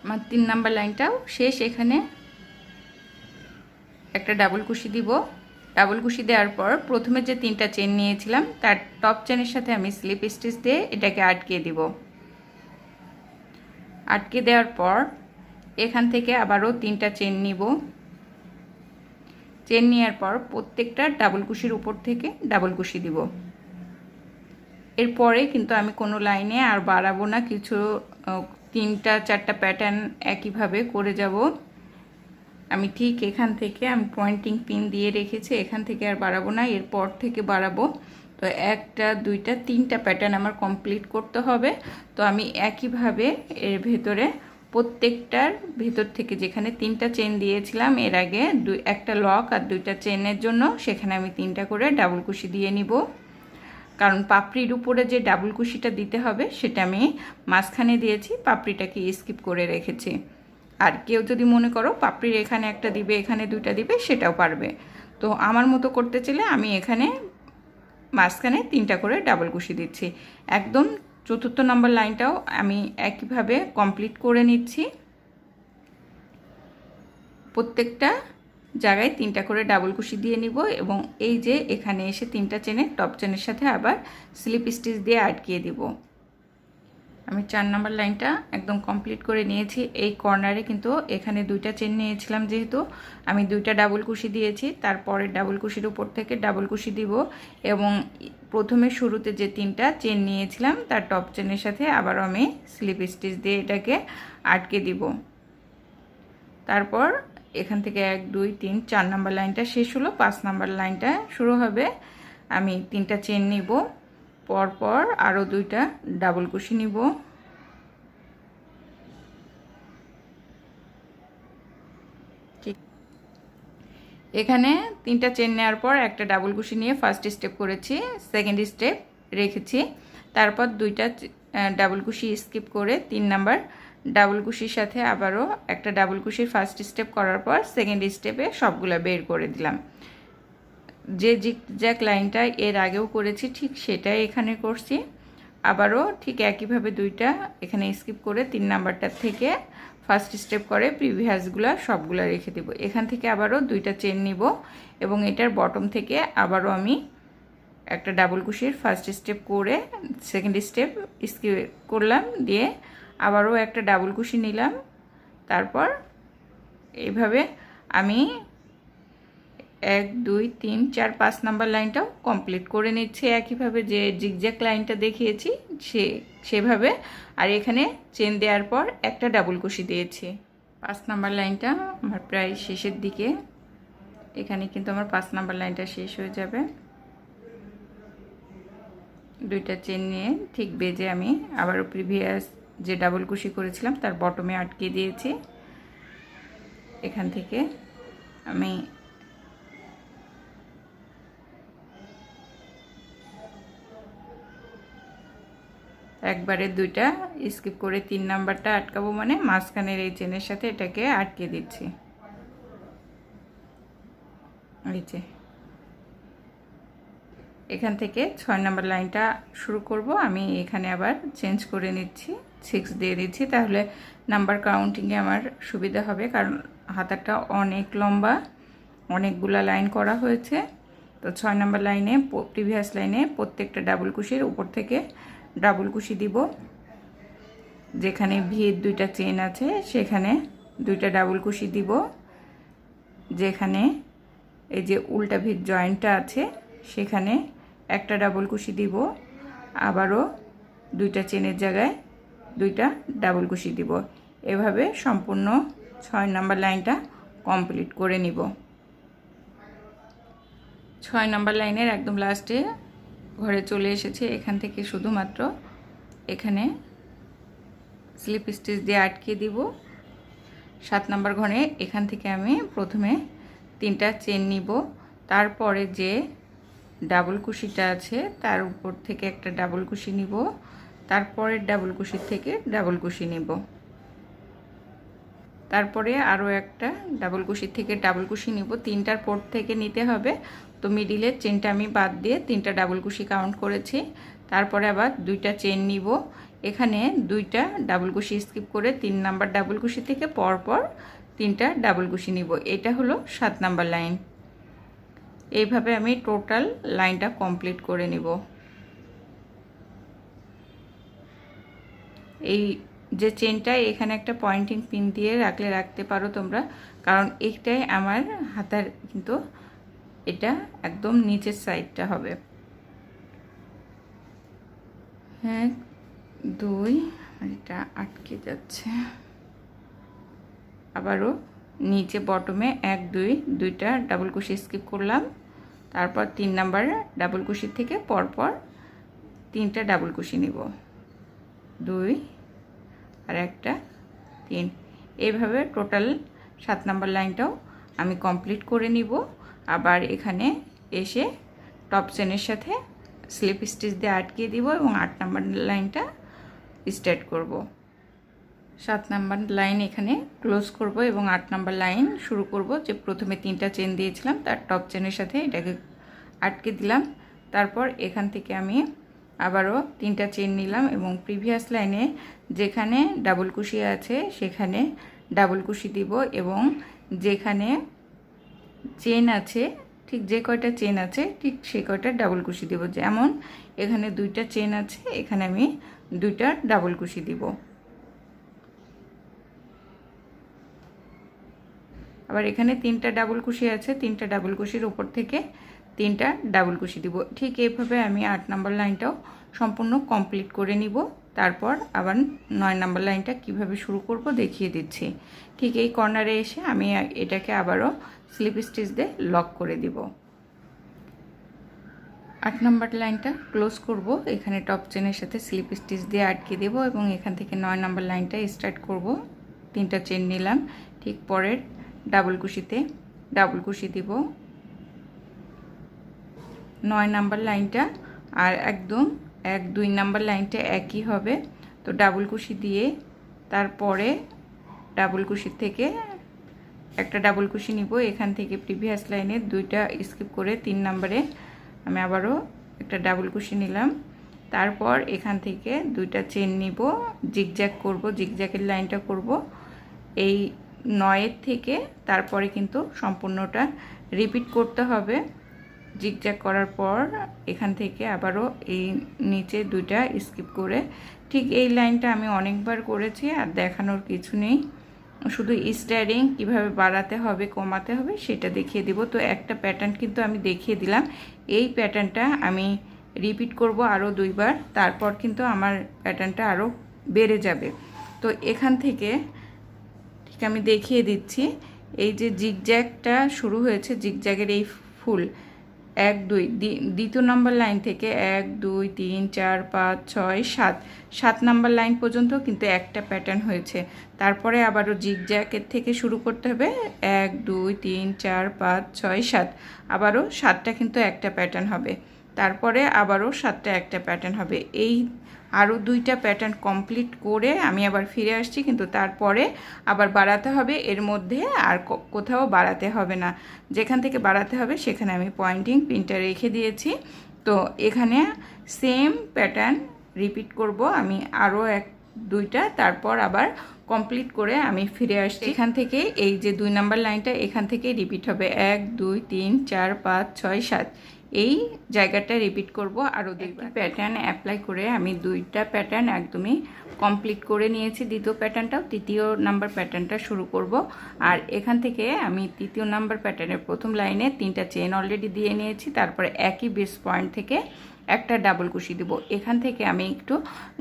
[SPEAKER 1] আমার 3 নাম্বার লাইনটাও শেষ। এখানে একটা ডাবল কুশি দিব। ডাবল কুশি দেওয়ার পর প্রথমে যে 3টা চেন নিয়েছিলাম তার টপ চেনের সাথে আমি স্লিপ স্টিচ দিয়ে এটাকে আটকে দিব। আটকে দেওয়ার পর এখান থেকে আবারও 3টা চেন নিব। চেন নেওয়ার পর প্রত্যেকটা ডাবল কুশির উপর থেকে ডাবল কুশি দিব। এরপরে কিন্তু আমি কোনো লাইনে আর বাড়াবো না, কিছু 3টা 4টা প্যাটার্ন একইভাবে করে যাব। আমি ঠিক এখান থেকে আমি পয়েন্টিং পিন দিয়ে রেখেছি, এখান থেকে আর বাড়াবো না, এরপর থেকে বাড়াবো। তো 1টা 2টা 3টা প্যাটার্ন আমার কমপ্লিট করতে হবে। তো আমি একইভাবে এর ভেতরে প্রত্যেকটার ভেতর থেকে যেখানে 3টা চেন দিয়েছিলাম এর আগে একটা লক আর 2টা চেনের জন্য সেখানে আমি 3টা করে ডাবল কুশি দিয়ে নিব। কারণ পাপড়ির উপরে যে ডাবল কুশিটা দিতে হবে সেটা আমি মাঝখানে দিয়েছি, পাপড়িটাকে স্কিপ করে রেখেছি। আর কেউ যদি মনে করো পাপড়ির এখানে একটা দিবে এখানে 2টা দিবে সেটাও পারবে। তো আমার মতো করতে চাইলে আমি এখানে মাঝখানে 3টা করে ডাবল কুশি দিচ্ছি। একদম 4র্থ নম্বর লাইনটাও আমি একইভাবে কমপ্লিট করে নিচ্ছি। প্রত্যেকটা জায়গায় 3টা করে ডাবল কুশি দিয়ে নিব এবং এই যে এখানে এসে 3টা চেনের টপ চেনের সাথে আবার স্লিপ স্টিচ দিয়ে আটকিয়ে দিব। আমি 4 নম্বর লাইনটা একদম কমপ্লিট করে নিয়েছি। এই কর্নারে কিন্তু এখানে 2টা চেন নিয়েছিলাম, যেহেতু আমি 2টা ডাবল কুশি দিয়েছি, তারপরে ডাবল কুশির উপর থেকে ডাবল কুশি দিব এবং প্রথমে শুরুতে যে 3টা চেন নিয়েছিলাম তার টপ চেনের সাথে আবারও আমি স্লিপ স্টিচ দিয়ে এটাকে আটকে দিব। তারপর এখান থেকে 1 2 3 4 নম্বর লাইনটা শেষ হলো, 5 নম্বর লাইনটা শুরু হবে। আমি 3টা চেন নিব, পরপর আরও 2টা ডাবল কুশি নিব। এখানে 3টা চেন নেওয়ার পর একটা ডাবল কুশি নিয়ে ফার্স্ট স্টেপ করেছি, সেকেন্ড স্টেপ রেখেছি, তারপর 2টা ডাবল কুশি স্কিপ করে 3 নাম্বার ডাবল কুশির সাথে আবারও একটা ডাবল কুশির ফার্স্ট স্টেপ করার পর সেকেন্ড স্টেপে সবগুলো বের করে দিলাম। যে জিগজ্যাগ লাইনটা এর আগেও করেছি ঠিক সেটাই এখানে করছি। আবারও ঠিক একইভাবে 2টা এখানে স্কিপ করে 3 নাম্বারটার থেকে ফার্স্ট স্টেপ করে প্রিভিয়াসগুলো সবগুলো রেখে দেব। এখান থেকে আবারও 2টা চেন নিব এবং এটার বটম থেকে আবারও আমি একটা ডাবল কুশির ফার্স্ট স্টেপ করে সেকেন্ড স্টেপ স্কিপ করলাম, দিয়ে আবারও একটা ডাবল কুশি নিলাম। তারপর এইভাবে আমি 1 2 3 4 5 নাম্বার লাইনটাও কমপ্লিট করে নিচ্ছি একইভাবে যে জিগজ্যাগ লাইনটা দেখিয়েছি সেভাবে। আর এখানে চেন দেওয়ার পর একটা ডাবল কুশি দিয়েছি। 5 নাম্বার লাইনটা আমার প্রায় শেষের দিকে, এখানে কিন্তু আমার 5 নাম্বার লাইনটা শেষ হয়ে যাবে। 2টা চেন নিয়ে ঠিক বেজে আমি আবারও প্রিভিয়াস যে ডাবল কুশি করেছিলাম তার বটমে আটকে দিয়েছি। এখান থেকে আমি একবারে 2টা স্কিপ করে 3 নাম্বারটা আটকাবো, মানে মাঝখানের এই চেনের সাথে এটাকে আটকে দিচ্ছি। এই যে এখান থেকে 6 নাম্বার লাইনটা শুরু করব। আমি এখানে আবার চেঞ্জ করে নিচ্ছি, 6 দিয়ে দিচ্ছি, তাহলে নাম্বার কাউন্টিংয়ে আমার সুবিধা হবে, কারণ হাতাটা অনেক লম্বা, অনেকগুলা লাইন করা হয়েছে। তো 6 নাম্বার লাইনে প্রিভিয়াস লাইনে প্রত্যেকটা ডাবল কুশির উপর থেকে ডাবল কুশি দিব। যেখানে ভির 2টা চেন আছে সেখানে 2টা ডাবল কুশি দিব। যেখানে এই যে উল্টা ভিত জয়েন্টটা আছে সেখানে একটা ডাবল কুশি দিব, আবারও দুইটা চেনের জায়গায় দুইটা ডাবল কুশি দিব। এভাবে সম্পূর্ণ 6 নাম্বার লাইনটা কমপ্লিট করে নিব। 6 নাম্বার লাইনের একদম লাস্টে ঘরে চলে এসেছে। এখান থেকে শুধুমাত্র এখানে স্লিপ স্টিচ দিয়ে আটকে দিব। 7 নাম্বার ঘরে এখান থেকে আমি প্রথমে 3টা চেন নিব, তারপরে যে ডাবল কুশিটা আছে তার উপর থেকে একটা ডাবল কুশি নিব, তারপরে ডাবল কুশির থেকে ডাবল কুশি নিব, তারপরে আরও একটা ডাবল কুশির থেকে ডাবল কুশি নিব। 3টার পর থেকে নিতে হবে, তো মিডিলের চেনটা আমি বাদ দিয়ে 3টা ডাবল কুশি কাউন্ট করেছি। তারপরে আবার 2টা চেন নিব, এখানে 2টা ডাবল কুশি স্কিপ করে 3 নাম্বার ডাবল কুশি থেকে পরপর 3টা ডাবল কুশি নিব। এটা হলো 7 নাম্বার লাইন। এইভাবে আমি টোটাল লাইনটা কমপ্লিট করে নিব। এই যে চেনটা এখানে একটা পয়েন্টিং পিন দিয়ে রাখলে রাখতে পারো তোমরা, কারণ এইটাই আমার হাতার কিন্তু এটা একদম নিচের সাইডটা হবে। 1 2, এটা আটকে যাচ্ছে, আবারও নিচে বটমে 1 2 2টা ডাবল কুশি স্কিপ করলাম, তারপর 3 নাম্বার ডাবল কুশি থেকে পরপর 3টা ডাবল কুশি নিব, 2 আর একটা 3। এইভাবে টোটাল 7 নাম্বার লাইনটাও আমি কমপ্লিট করে নিব। আবার এখানে এসে টপ চেনের সাথে স্লিপ স্টিচ দিয়ে আটকে দিব এবং 8 নাম্বার লাইনটা স্টার্ট করব। 7 নাম্বার লাইন এখানে ক্লোজ করব এবং 8 নাম্বার লাইন শুরু করব। যে প্রথমে 3টা চেন দিয়েছিলাম তার টপ চেনের সাথে এটাকে আটকে দিলাম, তারপর এখান থেকে আমি আবারও 3টা চেন নিলাম এবং প্রিভিয়াস লাইনে যেখানে ডাবল কুশি আছে সেখানে ডাবল কুশি দিব এবং যেখানে চেন আছে ঠিক যে কয়টা চেন আছে ঠিক সেই কয়টা ডাবল কুশি দিব। যেমন এখানে 2টা চেন আছে, এখানে আমি 2টা ডাবল কুশি দিব। আবার এখানে 3টা ডাবল কুশি আছে, 3টা ডাবল কুশির উপর থেকে 3টা ডাবল কুশি দিব। ঠিক এইভাবে আমি 8 নাম্বার লাইনটাও সম্পূর্ণ কমপ্লিট করে নিব। তারপর আবার 9 নাম্বার লাইনটা কিভাবে শুরু করব দেখিয়ে দিচ্ছি। ঠিক এই কর্নারে এসে আমি এটাকে আবারও স্লিপ স্টিচ দিয়ে লক করে দিব। 8 নাম্বার লাইনটা ক্লোজ করব, এখানে টপ চেনের সাথে স্লিপ স্টিচ দিয়ে আটকে দেব এবং এখান থেকে 9 নাম্বার লাইনটা স্টার্ট করব। 3টা চেন নিলাম, ঠিক পরের ডাবল কুশিতে ডাবল কুশি দিব। 9 নাম্বার লাইনটা আর একদম 1 2 নাম্বার লাইনটা একই হবে, তো ডাবল কুশি দিয়ে তারপরে ডাবল কুশির থেকে একটা ডাবল কুশি নিব। এখান থেকে প্রিভিয়াস লাইনে 2টা স্কিপ করে 3 নাম্বারে আমি আবারও একটা ডাবল কুশি নিলাম, তারপর এখান থেকে 2টা চেন নিব, জিগজ্যাগ করব, জিগজ্যাগের লাইনটা করব এই 9 থেকে। তারপরে কিন্তু সম্পূর্ণটা রিপিট করতে হবে। জিগজ্যাগ করার পর এখান থেকে আবারও এই নিচে 2টা স্কিপ করে, ঠিক এই লাইনটা আমি অনেকবার করেছি আর দেখানোর কিছু নেই, শুধু স্টারিং কিভাবে বাড়াতে হবে কমাতে হবে সেটা দেখিয়ে দিব। তো একটা প্যাটার্ন কিন্তু আমি দেখিয়ে দিলাম, এই প্যাটার্নটা আমি রিপিট করব আরও 2বার, তারপর কিন্তু আমার প্যাটার্নটা আরও বেড়ে যাবে। তো এখান থেকে ঠিক আমি দেখিয়ে দিচ্ছি, এই যে জিগজ্যাগটা শুরু হয়েছে, জিগজ্যাগের এই ফুল 1 2 দ্বিতীয় নম্বর লাইন থেকে 1 2 3 4 5 6 7 7 নাম্বার লাইন পর্যন্ত কিন্তু একটা প্যাটার্ন হয়েছে। তারপরে আবারও জিগজ্যাগের থেকে শুরু করতে হবে 1 2 3 4 5 6 7, আবারও 7টা কিন্তু একটা প্যাটার্ন হবে, তারপরে আবারও 7টা একটা প্যাটার্ন হবে। এই আরও 2টা প্যাটার্ন কমপ্লিট করে আমি আবার ফিরে আসছি, কিন্তু তারপরে আবার বাড়াতে হবে, এর মধ্যে আর কোথাও বাড়াতে হবে না, যেখান থেকে বাড়াতে হবে সেখানে আমি পয়েন্টিং পিনটা রেখে দিয়েছি। তো এখানে সেম প্যাটার্ন রিপিট করব আমি আরও 1 2টা, তারপর আবার কমপ্লিট করে আমি ফিরে আসছি। এখান থেকে এই যে 2 নাম্বার লাইনটা এখান থেকে রিপিট হবে 1 2 3 4 5 6 7, এই জায়গাটা রিপিট করব আরও দুইবার। প্যাটার্ন অ্যাপ্লাই করে আমি দুইটা প্যাটার্ন একদমই কমপ্লিট করে নিয়েছি। দ্বিতীয় প্যাটার্নটাও তৃতীয় নাম্বার প্যাটার্নটা শুরু করব। আর এখান থেকে আমি তৃতীয় নাম্বার প্যাটার্নের প্রথম লাইনে 3টা চেন অলরেডি দিয়ে নিয়েছি। তারপরে একই বেস পয়েন্ট থেকে একটা ডাবল কুশি দেব। এখান থেকে আমি একটু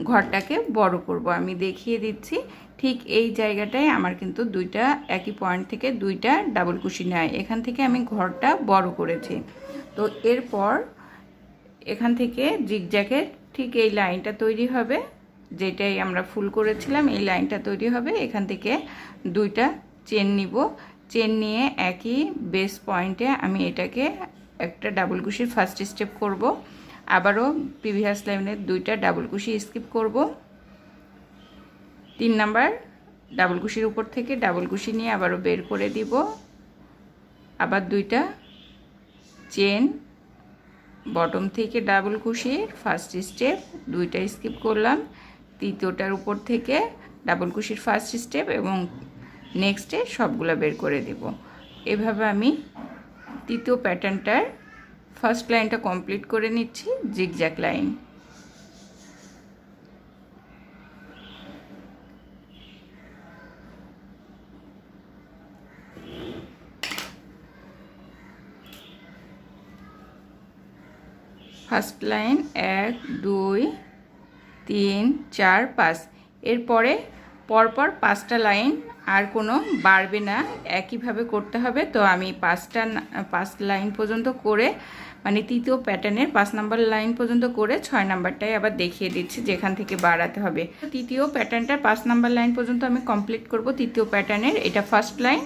[SPEAKER 1] ঘরটাকে বড় করব, আমি দেখিয়ে দিচ্ছি। ঠিক এই জায়গাটায় আমার কিন্তু দুইটা একই পয়েন্ট থেকে দুইটা ডাবল কুশি নেয়। এখান থেকে আমি ঘরটা বড় করেছি। তো এরপর এখান থেকে জিগজ্যাগের ঠিক এই লাইনটা তৈরি হবে, যেটাই আমরা ফুল করেছিলাম এই লাইনটা তৈরি হবে। এখান থেকে দুইটা চেন নিব, চেন নিয়ে একই বেস পয়েন্টে আমি এটাকে একটা ডাবল কুশির ফার্স্ট স্টেপ করব। আবারও প্রিভিয়াস লাইনের দুইটা ডাবল কুশি স্কিপ করব। 3 নাম্বার ডাবল কুশির উপর থেকে ডাবল কুশি নিয়ে আবারও বের করে দিব। আবার দুইটা চেন, বটম থেকে ডাবল কুশির ফার্স্ট স্টেপ, দুইটা স্কিপ করলাম। তৃতীয়টার উপর থেকে ডাবল কুশির ফার্স্ট স্টেপ এবং নেক্সটে সবগুলো বের করে দেব। এভাবে আমি তৃতীয় প্যাটার্নটার ফার্স্ট লাইনটা কমপ্লিট করে নিচ্ছি, জিগজ্যাগ লাইন। First line 1 2 3 4 5। এরপরে পরপর 5টা লাইন আর কোনো বাড়বে না, একইভাবে করতে হবে। তো আমি 5 লাইন পর্যন্ত করে, মানে তৃতীয় প্যাটার্নের 5 নাম্বার লাইন পর্যন্ত করে 6 নাম্বারটাই আবার দেখিয়ে দিচ্ছি যেখান থেকে বাড়াতে হবে। তৃতীয় প্যাটার্নটার 5 নাম্বার লাইন পর্যন্ত আমি কমপ্লিট করব। তৃতীয় প্যাটার্নের এটা ফার্স্ট লাইন,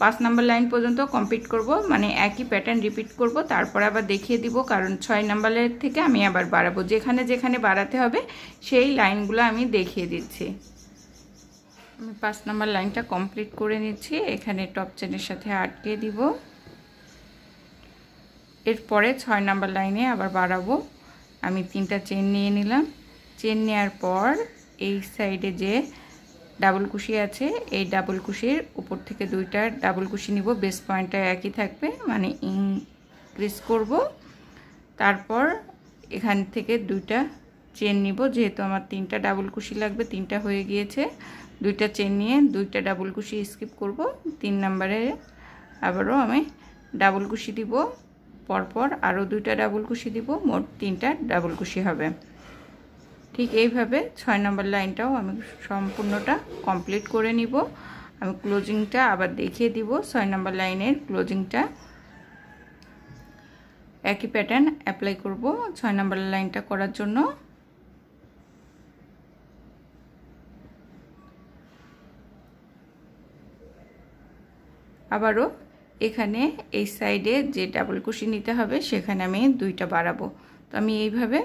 [SPEAKER 1] 5 নাম্বার লাইন পর্যন্ত কমপ্লিট করব, মানে একই প্যাটার্ন রিপিট করব। তারপর আবার দেখিয়ে দিব, কারণ 6 নাম্বারের থেকে আমি আবার বাড়াবো। যেখানে যেখানে বাড়াতে হবে সেই লাইনগুলো আমি দেখিয়ে দিচ্ছি। আমি 5 নাম্বার লাইনটা কমপ্লিট করে নিচ্ছি। এখানে টপ চেনের সাথে আটকে দিব। এরপরে 6 নাম্বার লাইনে আবার বাড়াবো। আমি 3টা চেন নিয়ে নিলাম। চেন নেওয়ার পর এই সাইডে যে ডাবল কুশি আছে এই ডাবল কুশির উপর থেকে দুইটা ডাবল কুশি নিব। বেস পয়েন্টটা একই থাকবে, মানে ইনক্রিজ করব। তারপর এখান থেকে দুইটা চেন নিব, যেহেতু আমার 3টা ডাবল কুশি লাগবে, 3টা হয়ে গিয়েছে। দুইটা চেন নিয়ে দুইটা ডাবল কুশি স্কিপ করব। 3 নাম্বারে আবারও আমি ডাবল কুশি দিব, পরপর আরও দুইটা ডাবল কুশি দিব, মোট 3টা ডাবল কুশি হবে। ঠিক এইভাবে 6 নাম্বার লাইনটাও আমি সম্পূর্ণটা কমপ্লিট করে নিব। আমি ক্লোজিংটা আবার দেখিয়ে দিব। 6 নাম্বার লাইনের ক্লোজিংটা একই প্যাটার্ন অ্যাপ্লাই করব 6 নাম্বার লাইনটা করার জন্য। আবারও এখানে এই সাইডে যে ডাবল কুশি নিতে হবে সেখানে আমি দুইটা বাড়াবো। তো আমি এইভাবে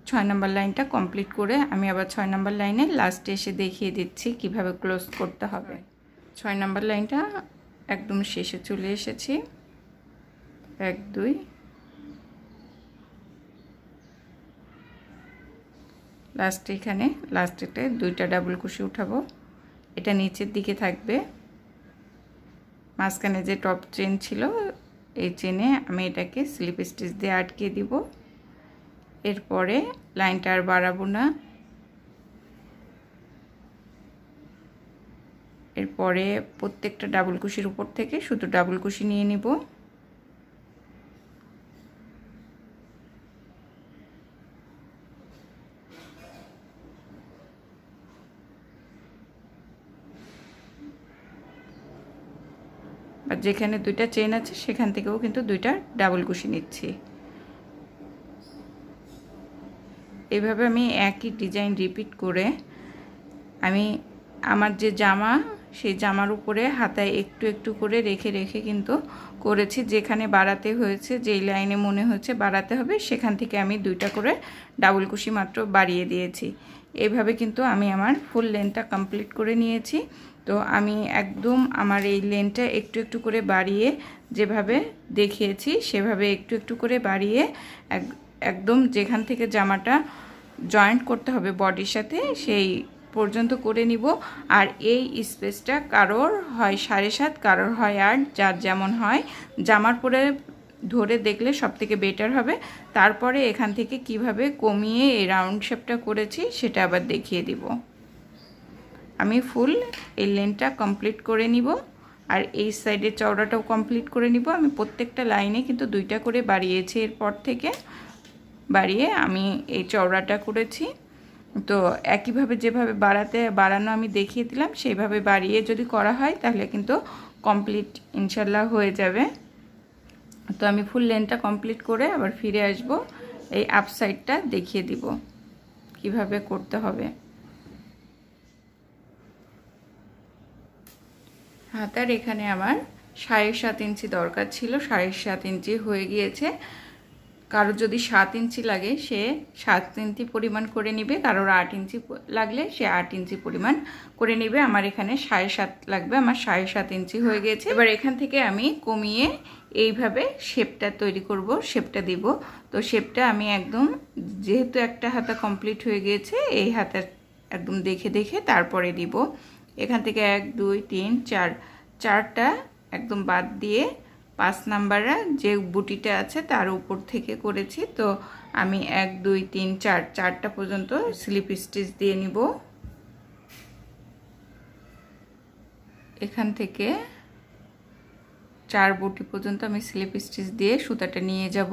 [SPEAKER 1] 6 নাম্বার লাইনটা কমপ্লিট করে আমি আবার 6 নাম্বার লাইনে লাস্টে এসে দেখিয়ে দিচ্ছি কিভাবে ক্লোজ করতে হবে। 6 নাম্বার লাইনটা একদম শেষে চলে এসেছি। 1 2 লাস্টে, এখানে লাস্টেতে দুইটা ডাবল কুশি উঠাবো। এটা নিচের দিকে থাকবে। মাঝখানে যে টপ চেন ছিল এই চেনে আমি এটাকে স্লিপ স্টিচ দিয়ে আটকে দিব। এরপরে লাইনটা আর বাড়াবো না। এরপরে প্রত্যেকটা ডাবল কুশির উপর থেকে শুধু ডাবল কুশি নিয়ে নিব। আর যেখানে দুইটা চেন আছে সেখান থেকেও কিন্তু দুইটা ডাবল কুশি নিচ্ছি। এইভাবে আমি একই ডিজাইন রিপিট করে আমি আমার যে জামা সেই জামার উপরে হাতায় একটু একটু করে রেখে রেখে কিন্তু করেছি। যেখানে বাড়াতে হয়েছে, যেই লাইনে মনে হচ্ছে বাড়াতে হবে সেখান থেকে আমি দুইটা করে ডাবল কুশি মাত্র বাড়িয়ে দিয়েছি। এইভাবে কিন্তু আমি আমার ফুল লেন্থটা কমপ্লিট করে নিয়েছি। তো আমি একদম আমার এই লেন্থটা একটু একটু করে বাড়িয়ে যেভাবে দেখিয়েছি সেভাবে একটু একটু করে বাড়িয়ে একদম যেখান থেকে জামাটা জয়েন্ট করতে হবে বডির সাথে সেই পর্যন্ত করে নিব। আর এই স্পেসটা কারোর হয় 7.5, কারোর হয় 8, যার যেমন হয়। জামার পরে ধরে দেখলে সবথেকে বেটার হবে। তারপরে এখান থেকে কিভাবে কমিয়ে এই রাউন্ড শেপটা করেছি সেটা আবার দেখিয়ে দিব। আমি ফুল এই লেনটা কমপ্লিট করে নিব আর এই সাইডের চওড়াটাও কমপ্লিট করে নিব। আমি প্রত্যেকটা লাইনে কিন্তু 2টা করে বাড়িয়েছি, এরপর থেকে বাড়িয়ে আমি এই চওড়াটা করেছি। তো একইভাবে যেভাবে বাড়ানো আমি দেখিয়ে দিলাম সেইভাবে বাড়িয়ে যদি করা হয় তাহলে কিন্তু কমপ্লিট ইনশাল্লাহ হয়ে যাবে। তো আমি ফুল লেনটা কমপ্লিট করে আবার ফিরে আসব, এই আপ সাইডটা দেখিয়ে দিব কিভাবে করতে হবে। হাতার এখানে আমার 7.5 ইঞ্চি দরকার ছিল, 7.5 ইঞ্চি হয়ে গিয়েছে। কারো যদি 7 ইঞ্চি লাগে সে 7 ইঞ্চি পরিমাণ করে নেবে, কারোর 8 ইঞ্চি লাগলে সে 8 ইঞ্চি পরিমাণ করে নেবে। আমার এখানে 7.5 লাগবে, আমার 7.5 ইঞ্চি হয়ে গিয়েছে। এবার এখান থেকে আমি কমিয়ে এইভাবে শেপটা তৈরি করব, শেপটা দিব। তো শেপটা আমি একদম, যেহেতু একটা হাতা কমপ্লিট হয়ে গিয়েছে, এই হাতা একদম দেখে দেখে তারপরে দিব। এখান থেকে 1 2 3 4 চারটা একদম বাদ দিয়ে 5 নাম্বারে যে বুটিটা আছে তার উপর থেকে করেছি। তো আমি 1 2 3 4 চারটা পর্যন্ত স্লিপ স্টিচ দিয়ে নিব। এখান থেকে 4 বুটি পর্যন্ত আমি স্লিপ স্টিচ দিয়ে সুতাটা নিয়ে যাব।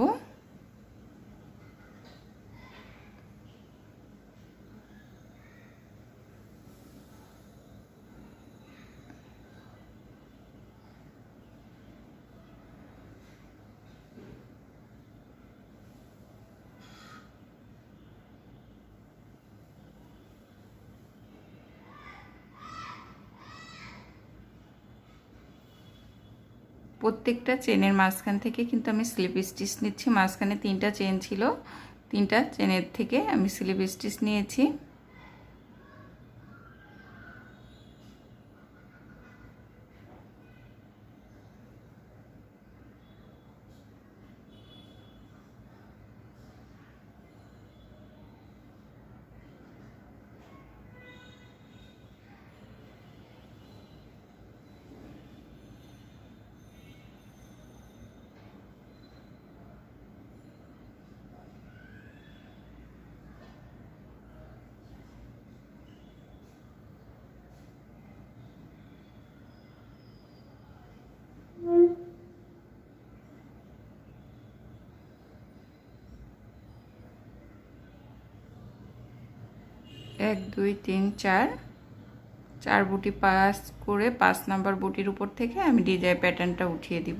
[SPEAKER 1] প্রত্যেকটা চেনের মাঝখান থেকে কিন্তু আমি স্লিপ স্টিচ নিচ্ছি। মাঝখানে 3টা চেন ছিল, 3টা চেনের থেকে আমি স্লিপ স্টিচ নিয়েছি। এক দুই তিন চার, 4 বুটি পাস করে 5 নাম্বার বুটির উপর থেকে আমি ডিজাইন প্যাটার্নটা উঠিয়ে দিব।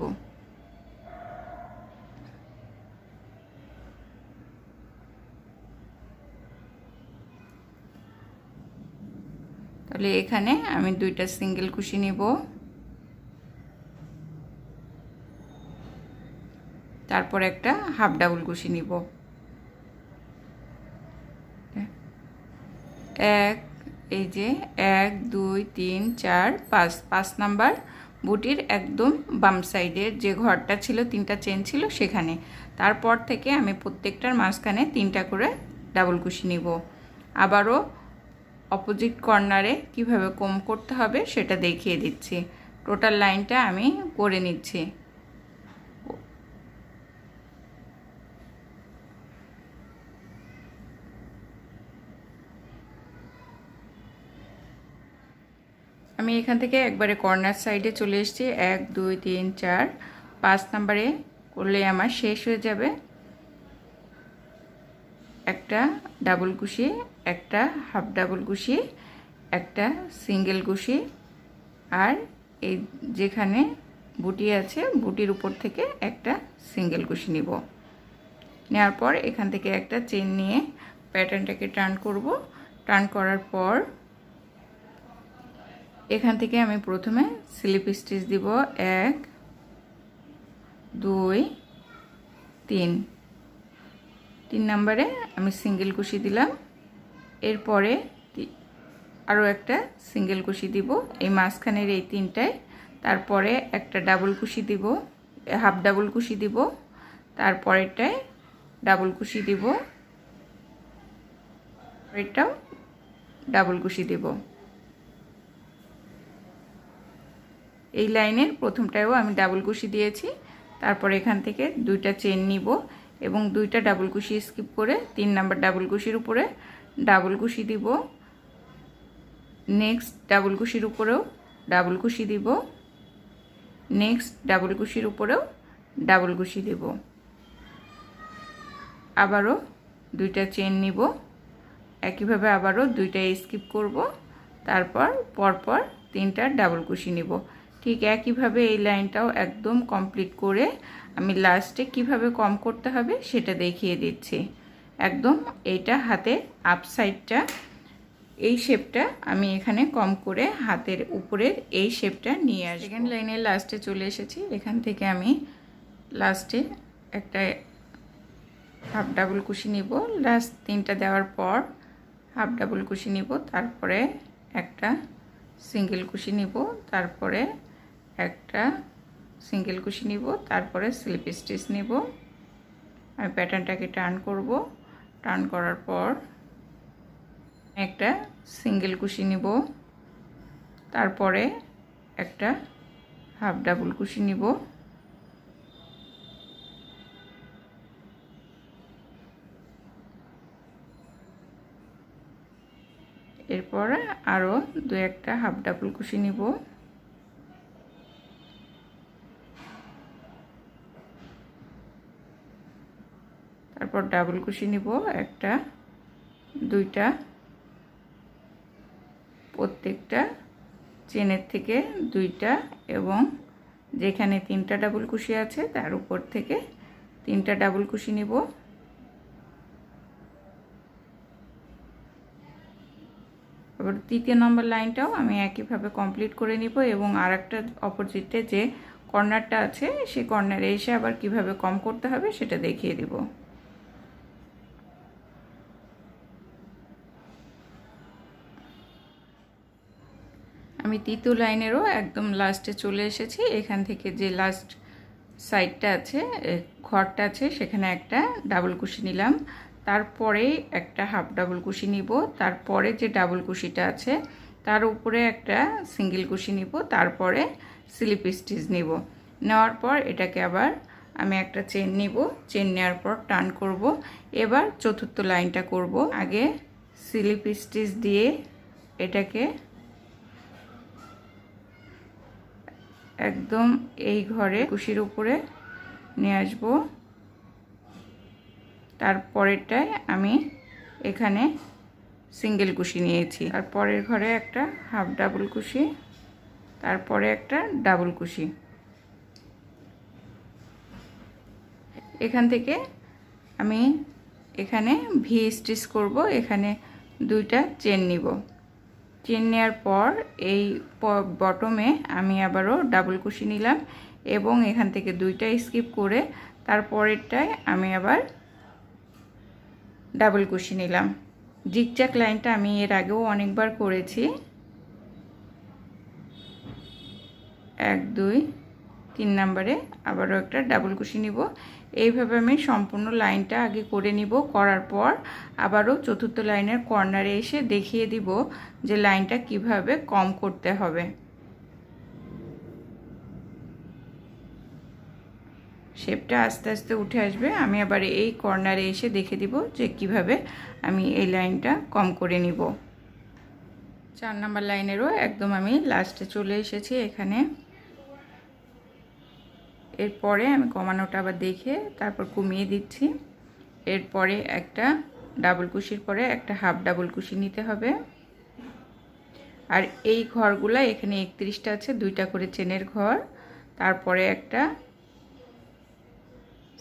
[SPEAKER 1] তাহলে এখানে আমি 2টা সিঙ্গেল কুশি নিব, তারপর একটা হাফ ডাবল কুশি নিব। এই যে 1 2 3 4 5, 5 নাম্বার বুটির একদম বাম সাইডের যে ঘরটা ছিল, 3টা চেন ছিল সেখানে। তারপর থেকে আমি প্রত্যেকটার মাঝখানে 3টা করে ডাবল কুশি নিব। আবারও অপোজিট কর্নারে কিভাবে কম করতে হবে সেটা দেখিয়ে দিচ্ছি। টোটাল লাইনটা আমি করে নিচ্ছি। আমি এখান থেকে একবারে কর্নার সাইডে চলে এসেছি। 1 2 3 4 5 নাম্বারে করলে আমার শেষ হয়ে যাবে। একটা ডাবল কুশি, একটা হাফ ডাবল কুশি, একটা সিঙ্গেল কুশি, আর এই যেখানে বুটি আছে বুটির উপর থেকে একটা সিঙ্গেল কুশি নিব। নেওয়ার পর এখান থেকে একটা চেন নিয়ে প্যাটার্নটাকে টার্ন করব। টার্ন করার পর এখান থেকে আমি প্রথমে স্লিপ স্টিচ দিব। 1 2 3, 3 নম্বরে আমি সিঙ্গেল কুশি দিলাম। এরপরে আরও একটা সিঙ্গেল কুশি দিব এই মাঝখানের এই 3টায়। তারপরে একটা ডাবল কুশি দিব, হাফ ডাবল কুশি দিব, তারপরেরটায় ডাবল কুশি দিব, এটাও ডাবল কুশি দিব। এই লাইনের প্রথমটায়ও আমি ডাবল কুশি দিয়েছি, তারপর এখান থেকে দুইটা চেন নিব এবং দুইটা ডাবল কুশি স্কিপ করে 3 নাম্বার ডাবল কুশির উপরে ডাবল কুশি দিব, নেক্সট ডাবল কুশির উপরেও ডাবল কুশি দিব, নেক্সট ডাবল কুশির উপরেও ডাবল কুশি দিব, আবারও দুইটা চেন নিব, একইভাবে আবারও দুইটা স্কিপ করব, তারপর পরপর 3টা ডাবল কুশি নিব। ঠিক একইভাবে এই লাইনটাও একদম কমপ্লিট করে আমি লাস্টে কিভাবে কম করতে হবে সেটা দেখিয়ে দিচ্ছি। একদম এইটা হাতের আপ সাইডটা, এই শেপটা আমি এখানে কম করে হাতের উপরের এই শেপটা নিয়ে আসি। সেকেন্ড লাইনের লাস্টে চলে এসেছি। এখান থেকে আমি লাস্টে একটা হাফ ডাবল কুশি নিব, লাস্ট 3টা দেওয়ার পর হাফ ডাবল কুশি নিব, তারপরে একটা সিঙ্গেল কুশি নিব, তারপরে একটা সিঙ্গেল কুশি নিব, তারপরে স্লিপ স্টিচ নিব। আমি প্যাটার্নটাকে টার্ন করব, টার্ন করার পর একটা সিঙ্গেল কুশি নিব, তারপরে একটা হাফ ডাবল কুশি নিব, এরপরে আরও 2-1টা হাফ ডাবল কুশি নিব, তারপর ডাবল কুশি নিব একটা, 2টা, প্রত্যেকটা চেনের থেকে 2টা এবং যেখানে 3টা ডাবল কুশি আছে তার উপর থেকে 3টা ডাবল কুশি নিব। আবার 3য় নম্বর লাইনটাও আমি একইভাবে কমপ্লিট করে নিব এবং আরেকটা অপোজিটে যে কর্নারটা আছে সেই কর্নারে এসে আবার কিভাবে কম করতে হবে সেটা দেখিয়ে দিব। আমি 3য় লাইনেরও একদম লাস্টে চলে এসেছি। এখান থেকে যে লাস্ট সাইডটা আছে, ঘরটা আছে, সেখানে একটা ডাবল কুশি নিলাম, তারপরে একটা হাফ ডাবল কুশি নিব, তারপরে যে ডাবল কুশিটা আছে তার উপরে একটা সিঙ্গেল কুশি নিব, তারপরে স্লিপ স্টিচ নিব। নেওয়ার পর এটাকে আবার আমি একটা চেন নিব, চেন নেওয়ার পর টার্ন করব। এবার 4র্থ লাইনটা করব। আগে স্লিপ স্টিচ দিয়ে এটাকে একদম এই ঘরে কুশির উপরে নিয়ে আসব। তারপরেরটায় আমি এখানে সিঙ্গেল কুশি নিয়েছি, তারপরের ঘরে একটা হাফ ডাবল কুশি, তারপরে একটা ডাবল কুশি। এখান থেকে আমি এখানে ভি স্টিচ করব। এখানে 2টা চেন নিব, চেন নেওয়ার পর এই বটমে আমি আবারও ডাবল কুশি নিলাম এবং এখান থেকে 2টা স্কিপ করে তারপরেরটায় আমি আবার ডাবল কুশি নিলাম। জিগজ্যাগ লাইনটা আমি এর আগেও অনেকবার করেছি। 1 2 3 নম্বরে আবারও একটা ডাবল কুশি নিব। এইভাবে আমি সম্পূর্ণ লাইনটা আগে করে নিব। করার পর আবারও 4র্থ লাইনের কর্নারে এসে দেখিয়ে দিব যে লাইনটা কিভাবে কম করতে হবে। শেপটা আস্তে আস্তে উঠে আসবে। আমি আবার এই কর্নারে এসে দেখে দিব যে কিভাবে আমি এই লাইনটা কম করে নিব। 4 নম্বর লাইনেরও একদম আমি লাস্টে চলে এসেছি এখানে। এরপরে আমি কমানোটা আবার দেখে তারপর কমিয়ে দিচ্ছি। এরপরে একটা ডাবল কুশির পরে একটা হাফ ডাবল কুশি নিতে হবে। আর এই ঘরগুলা এখানে 31টা আছে, 2টা করে চেনের ঘর, তারপরে একটা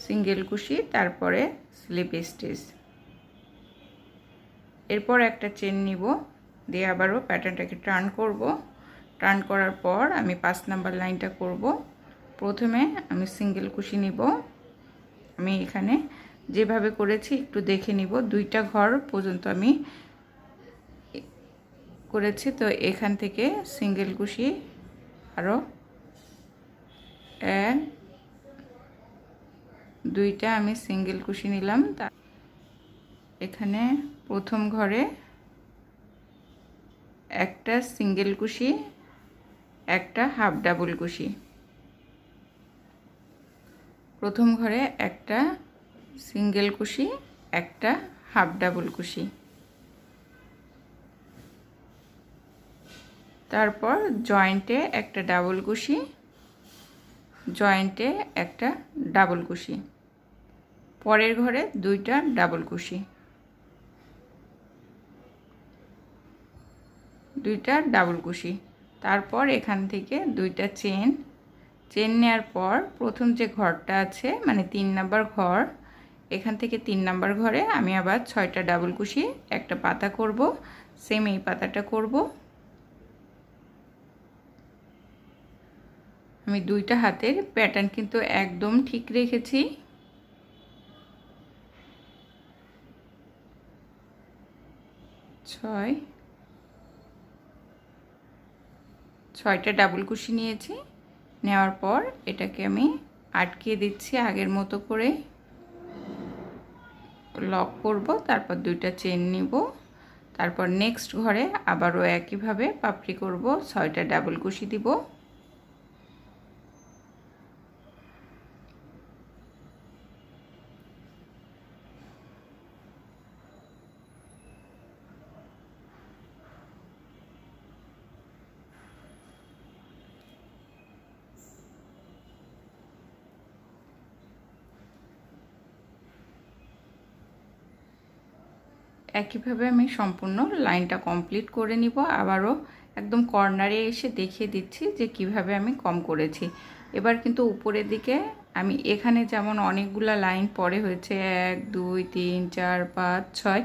[SPEAKER 1] সিঙ্গেল কুশি, তারপরে স্লিপ স্টিচ। এরপর একটা চেন নিব, দিয়ে আবারও প্যাটার্নটাকে টার্ন করব। টার্ন করার পর আমি 5 নাম্বার লাইনটা করব। প্রথমে আমি সিঙ্গেল কুশি নিব। আমি এখানে যেভাবে করেছি একটু দেখে নিব। 2টা ঘর পর্যন্ত আমি করেছি, তো এখান থেকে সিঙ্গেল কুশি আরও 2টা আমি সিঙ্গেল কুশি নিলাম। এখানে প্রথম ঘরে একটা সিঙ্গেল কুশি, একটা হাফ ডাবল কুশি, প্রথম ঘরে একটা সিঙ্গেল কুশি, একটা হাফ ডাবল কুশি, তারপর জয়েন্টে একটা ডাবল কুশি, জয়েন্টে একটা ডাবল কুশি, পরের ঘরে দুইটা ডাবল কুশি, দুইটা ডাবল কুশি, তারপর এখান থেকে দুইটা চেন নেওয়ার পর প্রথম যে ঘরটা আছে মানে 3 নাম্বার ঘর, এখান থেকে 3 নাম্বার ঘরে আমি আবার 6টা ডাবল কুশি একটা পাতা করব, সেম এই পাতাটা করব। আমি দুইটা হাতের প্যাটার্ন কিন্তু একদম ঠিক রেখেছি। ছয়টা ডাবল কুশি নিয়েছি, নেওয়ার পর এটাকে আমি আটকে দিচ্ছি আগের মতো করে, লক করব, তারপর দুইটা চেন নিব, তারপর নেক্সট ঘরে আবারও একইভাবে পাপড়ি করব, 6টা ডাবল কুশি দিব, একইভাবে আমি সম্পূর্ণ লাইনটা কমপ্লিট করে নিব। আবারও একদম কর্নারে এসে দেখিয়ে দিচ্ছি যে কিভাবে আমি কম করেছি। এবার কিন্তু উপরের দিকে আমি এখানে যেমন অনেকগুলা লাইন পরে হয়েছে 1 2 3 4 5 6,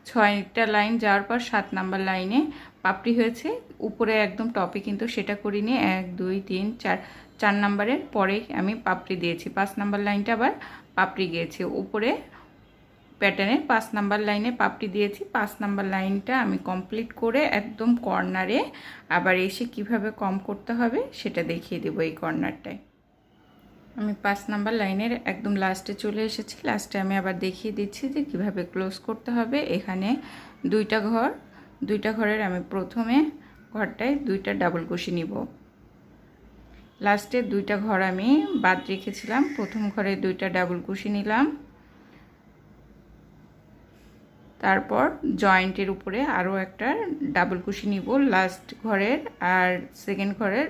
[SPEAKER 1] 6টা লাইন যাওয়ার পর 7 নাম্বার লাইনে পাপড়ি হয়েছে, উপরে একদম টপে কিন্তু সেটা করিনি। 1 2 3 4, 4 নাম্বারের পরে আমি পাপড়ি দিয়েছি, 5 নাম্বার লাইনটা আবার পাপড়ি গিয়েছে উপরে প্যাটার্নের 5 নাম্বার লাইনে পাপড়ি দিয়েছি। 5 নাম্বার লাইনটা আমি কমপ্লিট করে একদম কর্নারে আবার এসে কিভাবে কম করতে হবে সেটা দেখিয়ে দেব। এই কর্নারটায় আমি 5 নাম্বার লাইনের একদম লাস্টে চলে এসেছি। লাস্টে আমি আবার দেখিয়ে দিচ্ছি যে কিভাবে ক্লোজ করতে হবে। এখানে দুইটা ঘরের আমি প্রথমে ঘরটায় দুইটা ডাবল কুশি নিব, লাস্টে দুইটা ঘর আমি বাদ রেখেছিলাম, প্রথম ঘরে দুইটা ডাবল কুশি নিলাম, তারপর জয়েন্টের উপরে আরও একটা ডাবল কুশি নিব লাস্ট ঘরের, আর সেকেন্ড ঘরের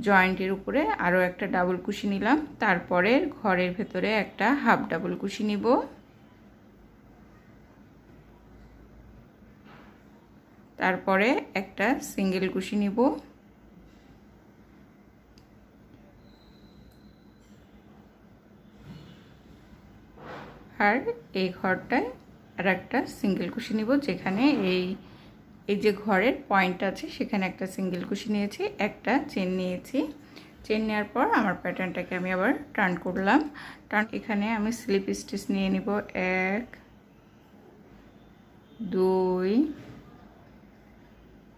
[SPEAKER 1] জয়েন্টের উপরে আরও একটা ডাবল কুশি নিলাম, তারপরে ঘরের ভেতরে একটা হাফ ডাবল কুশি নিব, তারপরে একটা সিঙ্গেল কুশি নিব, আর এই ঘরটায় আর একটা সিঙ্গেল কুশি নিব, যেখানে এই যে ঘরের পয়েন্ট আছে সেখানে একটা সিঙ্গেল কুশি নিয়েছি, একটা চেন নিয়েছি। চেন নেওয়ার পর আমার প্যাটার্নটাকে আমি আবার টার্ন করলাম। এখানে আমি স্লিপ স্টিচ নিয়ে নিব 1 2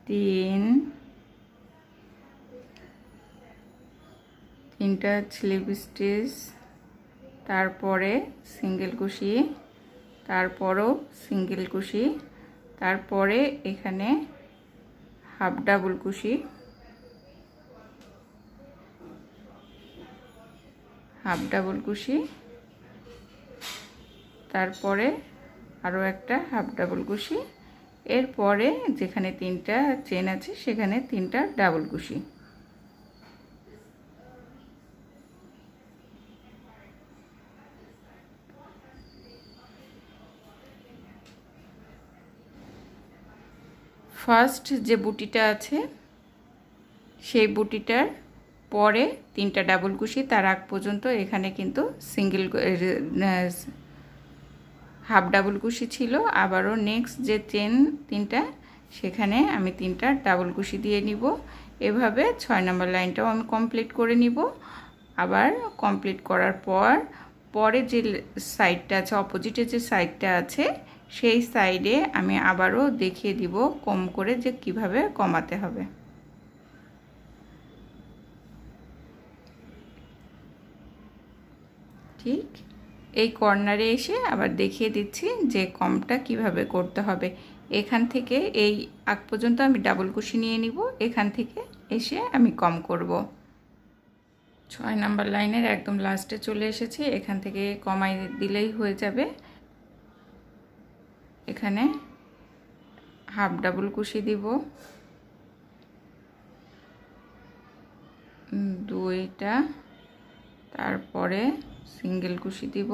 [SPEAKER 1] 3, 3টা স্লিপ স্টিচ, তারপরে সিঙ্গেল কুশি, তারপরও সিঙ্গেল কুশি, তারপরে এখানে হাফ ডাবল কুশি, হাফ ডাবল কুশি, তারপরে আরও একটা হাফ ডাবল কুশি, এরপরে যেখানে 3টা চেন আছে সেখানে 3টা ডাবল কুশি। ফার্স্ট যে বুটিটা আছে সেই বুটিটার পরে 3টা ডাবল কুশি, তার আগ পর্যন্ত এখানে কিন্তু সিঙ্গেল হাফ ডাবল কুশি ছিল। আবারও নেক্সট যে চেন 3টা সেখানে আমি 3টা ডাবল কুশি দিয়ে নিব। এভাবে 6 নাম্বার লাইনটাও আমি কমপ্লিট করে নিব। আবার কমপ্লিট করার পর পরে যে সাইডটা আছে, অপোজিটে যে সাইডটা আছে সেই সাইডে আমি আবারও দেখিয়ে দিব কম করে যে কিভাবে কমাতে হবে। ঠিক এই কর্নারে এসে আবার দেখিয়ে দিচ্ছি যে কমটা কিভাবে করতে হবে। এখান থেকে এই আগ পর্যন্ত আমি ডাবল কুশি নিয়ে নিব, এখান থেকে এসে আমি কম করব। 6 নাম্বার লাইনের একদম লাস্টে চলে এসেছি। এখান থেকে কমাই দিলেই হয়ে যাবে। এখানে হাফ ডাবল কুশি দিব, 2টা, তারপরে সিঙ্গেল কুশি দিব,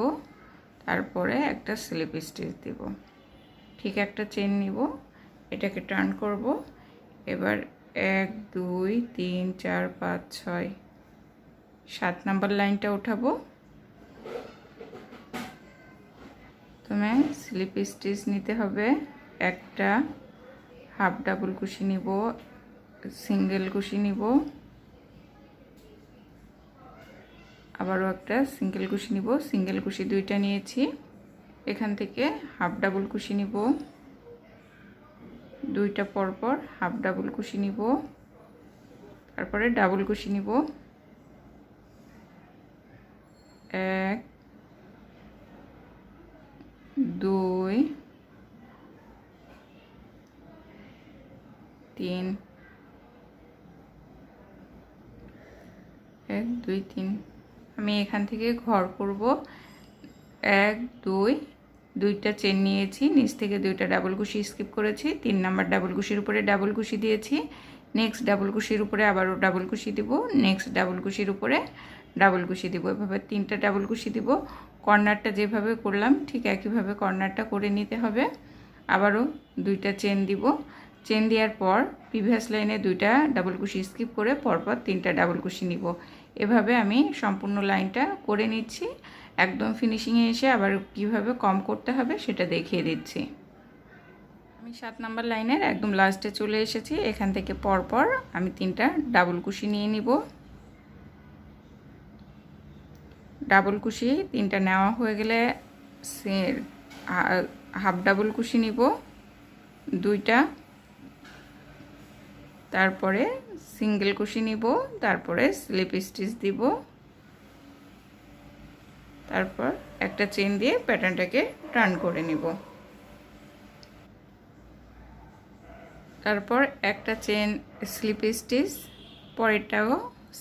[SPEAKER 1] তারপরে একটা স্লিপ স্টিচ দিব। ঠিক একটা চেন নিব, এটাকে টার্ন করব। এবার 1 2 3 4 5 6 7 নাম্বার লাইনটা উঠাবো। তুমি স্লিপ স্টিচ নিতে হবে, একটা হাফ ডাবল কুশি নিব, সিঙ্গেল কুশি নিব, আবারও একটা সিঙ্গেল কুশি নিব। সিঙ্গেল কুশি 2টা নিয়েছি। এখান থেকে হাফ ডাবল কুশি নিব, 2টা পরপর হাফ ডাবল কুশি নিব, তারপরে ডাবল কুশি নিব, 1 2 3 1 2 3। আমি এখান থেকে ঘর করব। 1 2 2টা চেন নিয়েছি, নিচ থেকে 2টা ডাবল কুশি স্কিপ করেছি, 3 নাম্বার ডাবল কুশির উপরে ডাবল কুশি দিয়েছি, নেক্সট ডাবল কুশির উপরে আবারও ডাবল কুশি দিব, নেক্সট ডাবল কুশির উপরে ডাবল কুশি দিব। এভাবে 3টা ডাবল কুশি দিব। কর্নারটা যেভাবে করলাম ঠিক একইভাবে কর্নারটা করে নিতে হবে। আবারও 2টা চেন দিব। চেন দেওয়ার পর প্রিভিয়াস লাইনে 2টা ডাবল কুশি স্কিপ করে পরপর 3টা ডাবল কুশি নিব। এভাবে আমি সম্পূর্ণ লাইনটা করে নিচ্ছি। একদম ফিনিশিংয়ে এসে আবার কিভাবে কম করতে হবে সেটা দেখিয়ে দিচ্ছি। আমি 7 নাম্বার লাইনের একদম লাস্টে চলে এসেছি। এখান থেকে পরপর আমি 3টা ডাবল কুশি নিয়ে নিব। ডাবল কুশি 3টা নেওয়া হয়ে গেলে হাফ ডাবল কুশি নিব 2টা, তারপরে সিঙ্গেল কুশি নিব, তারপরে স্লিপ স্টিচ দিব, তারপর একটা চেন দিয়ে প্যাটার্নটাকে টার্ন করে নিব। তারপর একটা চেন স্লিপ স্টিচ, পরেরটাও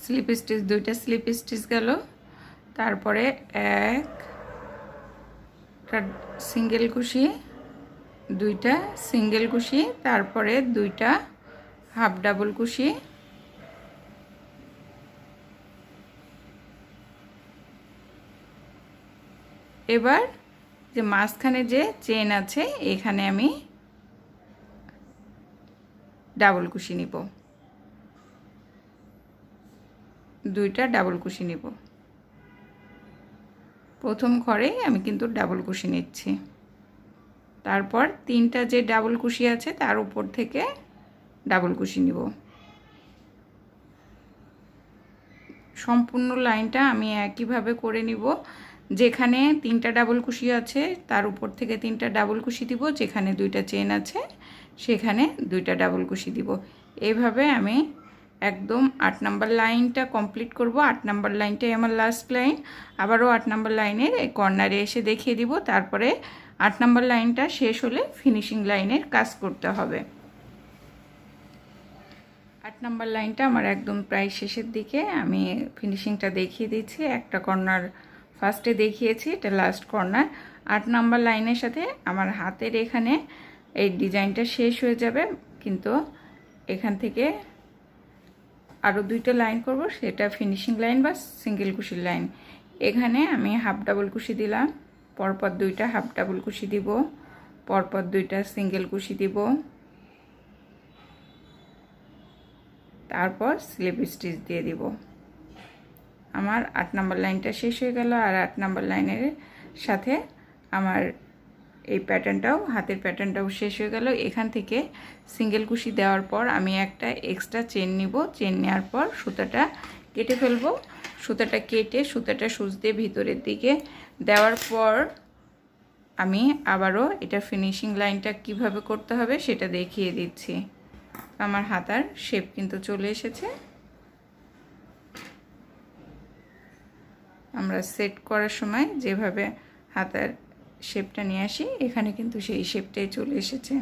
[SPEAKER 1] স্লিপ স্টিচ, 2টা স্লিপ স্টিচ গেল, তারপরে একটা সিঙ্গেল কুশি, 2টা সিঙ্গেল কুশি, তারপরে 2টা হাফ ডাবল কুশি, এবার যে মাঝখানে যে চেন আছে এখানে আমি ডাবল কুশি নিব, 2টা ডাবল কুশি নিব। প্রথম ঘরেই আমি কিন্তু ডাবল কুশি নিচ্ছি। তারপর 3টা যে ডাবল কুশি আছে তার উপর থেকে ডাবল কুশি নিব। সম্পূর্ণ লাইনটা আমি একইভাবে করে নিব। যেখানে 3টা ডাবল কুশি আছে তার উপর থেকে 3টা ডাবল কুশি দিব, যেখানে 2টা চেন আছে সেখানে 2টা ডাবল কুশি দিব। এইভাবে আমি একদম 8 নাম্বার লাইনটা কমপ্লিট করব। 8 নাম্বার লাইনটাই আমার লাস্ট লাইন। আবারও 8 নাম্বার লাইনের এই কর্নারে এসে দেখিয়ে দিব। তারপরে 8 নাম্বার লাইনটা শেষ হলে ফিনিশিং লাইনের কাজ করতে হবে। 8 নাম্বার লাইনটা আমার একদম প্রায় শেষের দিকে। আমি ফিনিশিংটা দেখিয়ে দিচ্ছি। একটা কর্নার ফার্স্টে দেখিয়েছি, এটা লাস্ট কর্নার। 8 নাম্বার লাইনের সাথে আমার হাতের এখানে এই ডিজাইনটা শেষ হয়ে যাবে, কিন্তু এখান থেকে আরও 2টা লাইন করব, সেটা ফিনিশিং লাইন বা সিঙ্গেল কুশির লাইন। এখানে আমি হাফ ডাবল কুশি দিলাম, পরপর 2টা হাফ ডাবল কুশি দিব, পরপর 2টা সিঙ্গেল কুশি দিব, তারপর স্লিপ স্টিচ দিয়ে দিব। আমার 8 নাম্বার লাইনটা শেষ হয়ে গেল। আর 8 নাম্বার লাইনের সাথে আমার এই প্যাটার্নটাও, হাতের প্যাটার্নটাও শেষ হয়ে গেল। এখান থেকে সিঙ্গেল কুশি দেওয়ার পর আমি একটা এক্সট্রা চেন নিব। চেন নেওয়ার পর সুতাটা কেটে ফেলবো। সুতাটা কেটে সুতাটা সুচ দিয়ে ভিতরের দিকে দেওয়ার পর আমি আবারও এটা ফিনিশিং লাইনটা কিভাবে করতে হবে সেটা দেখিয়ে দিচ্ছি। আমার হাতার শেপ কিন্তু চলে এসেছে। আমরা সেট করার সময় যেভাবে হাতার শেপটা নিয়ে আসি, এখানে কিন্তু সেই শেপটাই চলে এসেছে।